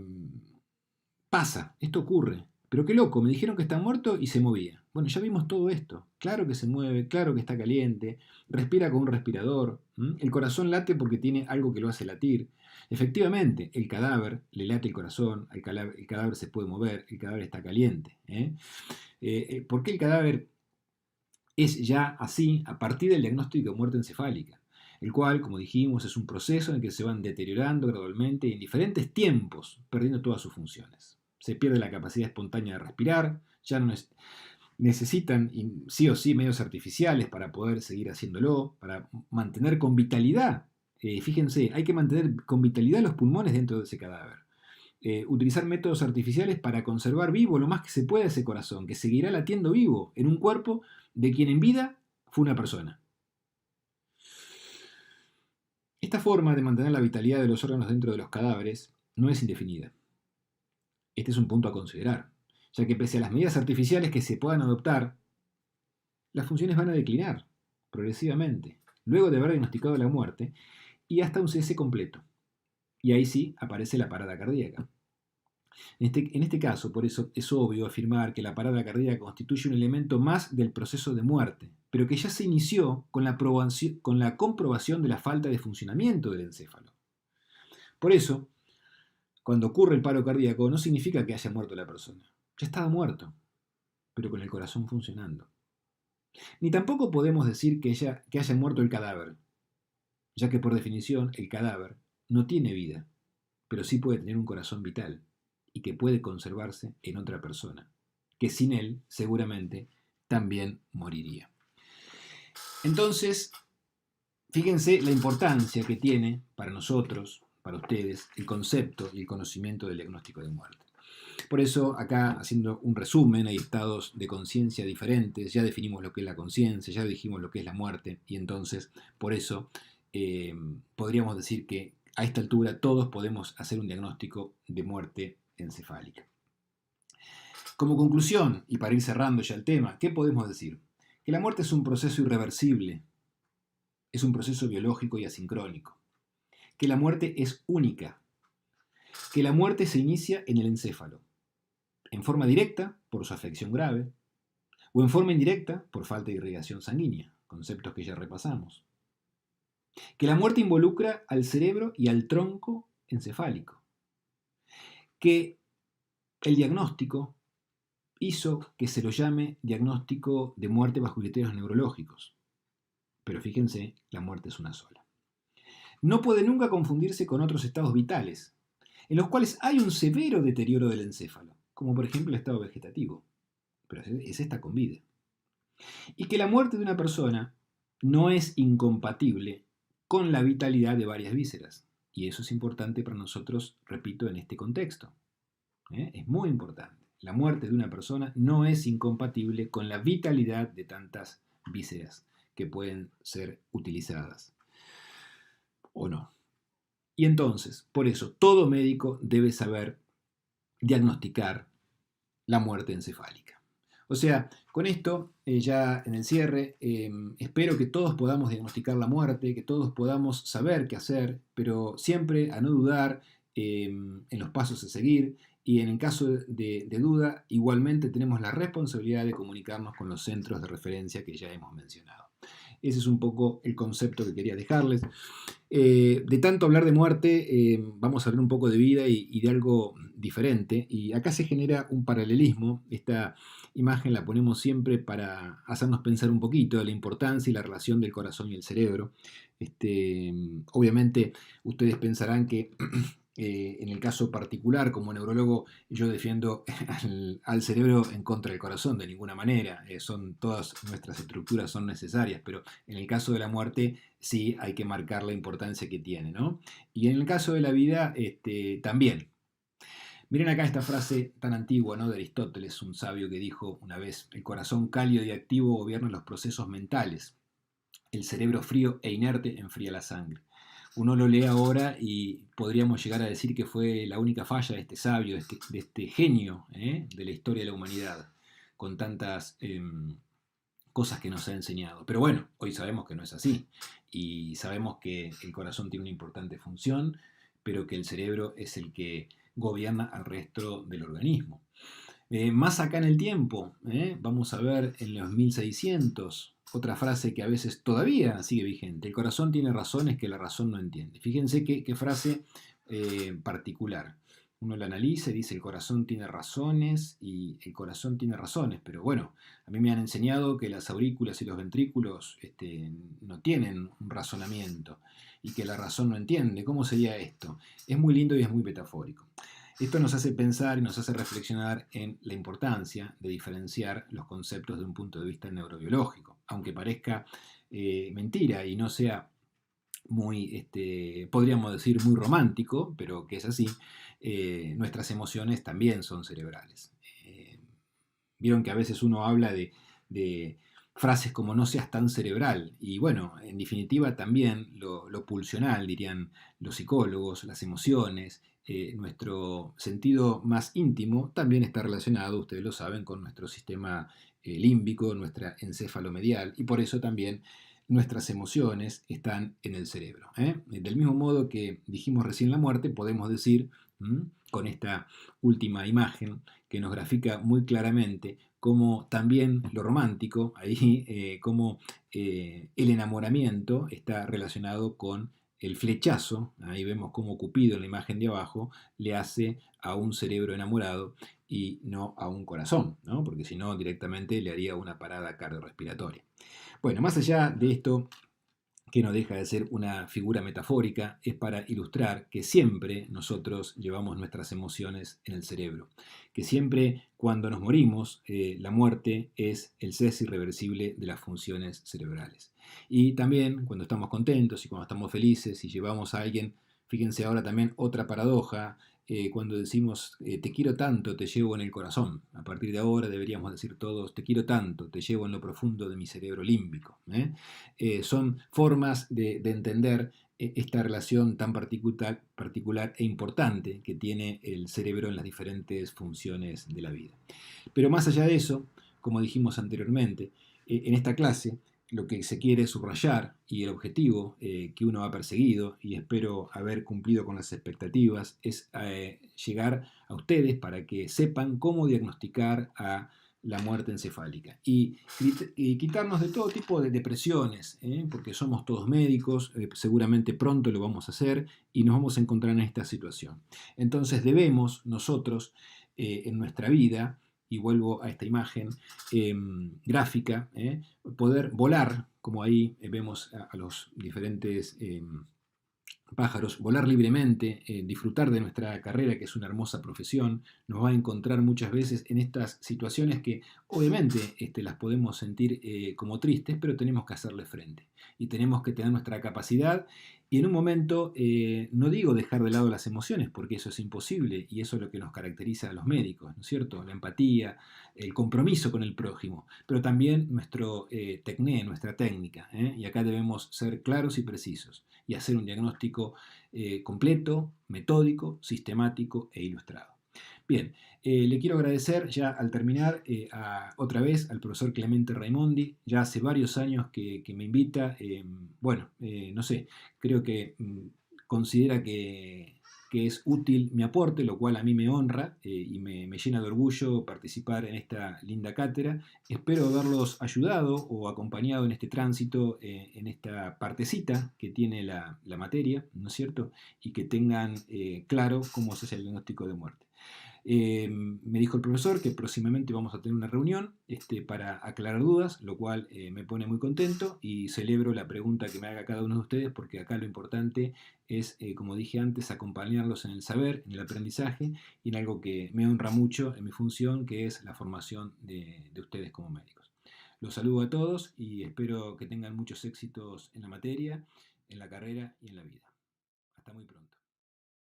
Pasa, esto ocurre. Pero qué loco, me dijeron que está muerto y se movía. Bueno, ya vimos todo esto. Claro que se mueve, claro que está caliente, respira con un respirador, el corazón late porque tiene algo que lo hace latir. Efectivamente, el cadáver le late el corazón, el cadáver se puede mover, el cadáver está caliente. ¿Por qué el cadáver es ya así a partir del diagnóstico de muerte encefálica? El cual, como dijimos, es un proceso en el que se van deteriorando gradualmente y en diferentes tiempos, perdiendo todas sus funciones. Se pierde la capacidad espontánea de respirar, ya no necesitan sí o sí medios artificiales para poder seguir haciéndolo, para mantener con vitalidad. Fíjense, hay que mantener con vitalidad los pulmones dentro de ese cadáver. Utilizar métodos artificiales para conservar vivo lo más que se pueda ese corazón, que seguirá latiendo vivo en un cuerpo de quien en vida fue una persona. Esta forma de mantener la vitalidad de los órganos dentro de los cadáveres no es indefinida. Este es un punto a considerar, ya que pese a las medidas artificiales que se puedan adoptar, las funciones van a declinar progresivamente, luego de haber diagnosticado la muerte y hasta un cese completo. Y ahí sí aparece la parada cardíaca. En este caso, por eso es obvio afirmar que la parada cardíaca constituye un elemento más del proceso de muerte, pero que ya se inició con la comprobación de la falta de funcionamiento del encéfalo. Por eso, cuando ocurre el paro cardíaco, no significa que haya muerto la persona. Ya estaba muerto, pero con el corazón funcionando. Ni tampoco podemos decir que haya muerto el cadáver, ya que por definición el cadáver no tiene vida, pero sí puede tener un corazón vital y que puede conservarse en otra persona. que sin él seguramente también moriría. Entonces, fíjense la importancia que tiene para nosotros, para ustedes, el concepto y el conocimiento del diagnóstico de muerte. Por eso, acá, haciendo un resumen, hay estados de conciencia diferentes, ya definimos lo que es la conciencia, ya dijimos lo que es la muerte, y entonces, por eso, podríamos decir que a esta altura todos podemos hacer un diagnóstico de muerte encefálica. Como conclusión, y para ir cerrando ya el tema, ¿qué podemos decir? Que la muerte es un proceso irreversible, es un proceso biológico y asincrónico, que la muerte es única, que la muerte se inicia en el encéfalo, en forma directa por su afección grave, o en forma indirecta por falta de irrigación sanguínea, conceptos que ya repasamos. Que la muerte involucra al cerebro y al tronco encefálico. Que el diagnóstico hizo que se lo llame diagnóstico de muerte bajo criterios neurológicos. Pero fíjense, la muerte es una sola. No puede nunca confundirse con otros estados vitales, en los cuales hay un severo deterioro del encéfalo, como por ejemplo el estado vegetativo, pero ese está con vida. Y que la muerte de una persona no es incompatible con la vitalidad de varias vísceras. Y eso es importante para nosotros, repito, en este contexto. Es muy importante. La muerte de una persona no es incompatible con la vitalidad de tantas vísceras que pueden ser utilizadas. ¿O no? Y entonces, por eso, todo médico debe saber diagnosticar la muerte encefálica. O sea, con esto, ya en el cierre, espero que todos podamos diagnosticar la muerte, que todos podamos saber qué hacer, pero siempre a no dudar en los pasos a seguir, y en el caso de duda, igualmente tenemos la responsabilidad de comunicarnos con los centros de referencia que ya hemos mencionado. Ese es un poco el concepto que quería dejarles. De tanto hablar de muerte, vamos a hablar un poco de vida y de algo diferente. Y acá se genera un paralelismo. Esta imagen la ponemos siempre para hacernos pensar un poquito de la importancia y la relación del corazón y el cerebro. Obviamente, ustedes pensarán que en el caso particular, como neurólogo, yo defiendo al cerebro en contra del corazón, de ninguna manera. Todas nuestras estructuras son necesarias, pero en el caso de la muerte sí hay que marcar la importancia que tiene, ¿no? Y en el caso de la vida, también. Miren acá esta frase tan antigua, ¿no? De Aristóteles, un sabio que dijo una vez: el corazón cálido y activo gobierna los procesos mentales. El cerebro frío e inerte enfría la sangre. Uno lo lee ahora y podríamos llegar a decir que fue la única falla de este sabio, de este genio de la historia de la humanidad, con tantas cosas que nos ha enseñado. Pero bueno, hoy sabemos que no es así, y sabemos que el corazón tiene una importante función, pero que el cerebro es el que gobierna al resto del organismo. Más acá en el tiempo, vamos a ver en los 1600, otra frase que a veces todavía sigue vigente: el corazón tiene razones que la razón no entiende. Fíjense qué frase particular. Uno la analiza y dice: el corazón tiene razones, y el corazón tiene razones, pero bueno, a mí me han enseñado que las aurículas y los ventrículos no tienen un razonamiento, y que la razón no entiende. ¿Cómo sería esto? Es muy lindo y es muy metafórico. Esto nos hace pensar y nos hace reflexionar en la importancia de diferenciar los conceptos de un punto de vista neurobiológico. Aunque parezca mentira y no sea muy, podríamos decir, muy romántico, pero que es así, nuestras emociones también son cerebrales. Vieron que a veces uno habla de frases como no seas tan cerebral, y bueno, en definitiva también lo pulsional, dirían los psicólogos, las emociones, nuestro sentido más íntimo también está relacionado, ustedes lo saben, con nuestro sistema límbico, nuestra encefalomedial, y por eso también nuestras emociones están en el cerebro. Del mismo modo que dijimos recién la muerte, podemos decir, con esta última imagen que nos grafica muy claramente cómo también lo romántico, ahí, cómo el enamoramiento está relacionado con el flechazo. Ahí vemos cómo Cupido en la imagen de abajo le hace a un cerebro enamorado y no a un corazón, ¿no? Porque si no directamente le haría una parada cardiorrespiratoria. Bueno, más allá de esto que no deja de ser una figura metafórica, es para ilustrar que siempre nosotros llevamos nuestras emociones en el cerebro, que siempre cuando nos morimos, la muerte es el cese irreversible de las funciones cerebrales. Y también cuando estamos contentos y cuando estamos felices y llevamos a alguien, fíjense ahora también otra paradoja, cuando decimos te quiero tanto, te llevo en el corazón. A partir de ahora deberíamos decir todos te quiero tanto, te llevo en lo profundo de mi cerebro límbico. Son formas de entender esta relación tan particular e importante que tiene el cerebro en las diferentes funciones de la vida. Pero más allá de eso, como dijimos anteriormente, en esta clase lo que se quiere subrayar y el objetivo que uno ha perseguido, y espero haber cumplido con las expectativas, es llegar a ustedes para que sepan cómo diagnosticar a la muerte encefálica y quitarnos de todo tipo de depresiones, porque somos todos médicos, seguramente pronto lo vamos a hacer y nos vamos a encontrar en esta situación. Entonces debemos nosotros en nuestra vida, y vuelvo a esta imagen gráfica, poder volar, como ahí vemos a los diferentes pájaros, volar libremente, disfrutar de nuestra carrera, que es una hermosa profesión, nos va a encontrar muchas veces en estas situaciones que obviamente las podemos sentir como tristes, pero tenemos que hacerle frente. Y tenemos que tener nuestra capacidad y en un momento, no digo dejar de lado las emociones, porque eso es imposible y eso es lo que nos caracteriza a los médicos, ¿no es cierto? La empatía, el compromiso con el prójimo, pero también nuestro tecné, nuestra técnica. Y acá debemos ser claros y precisos y hacer un diagnóstico completo, metódico, sistemático e ilustrado. Bien, le quiero agradecer ya al terminar otra vez al profesor Clemente Raimondi, ya hace varios años que me invita, no sé, creo que considera que es útil mi aporte, lo cual a mí me honra y me llena de orgullo participar en esta linda cátedra. Espero haberlos ayudado o acompañado en este tránsito, en esta partecita que tiene la materia, ¿no es cierto? Y que tengan claro cómo se hace el diagnóstico de muerte. Me dijo el profesor que próximamente vamos a tener una reunión para aclarar dudas, lo cual me pone muy contento y celebro la pregunta que me haga cada uno de ustedes porque acá lo importante es, como dije antes, acompañarlos en el saber, en el aprendizaje y en algo que me honra mucho en mi función, que es la formación de ustedes como médicos. Los saludo a todos y espero que tengan muchos éxitos en la materia, en la carrera y en la vida. Hasta muy pronto.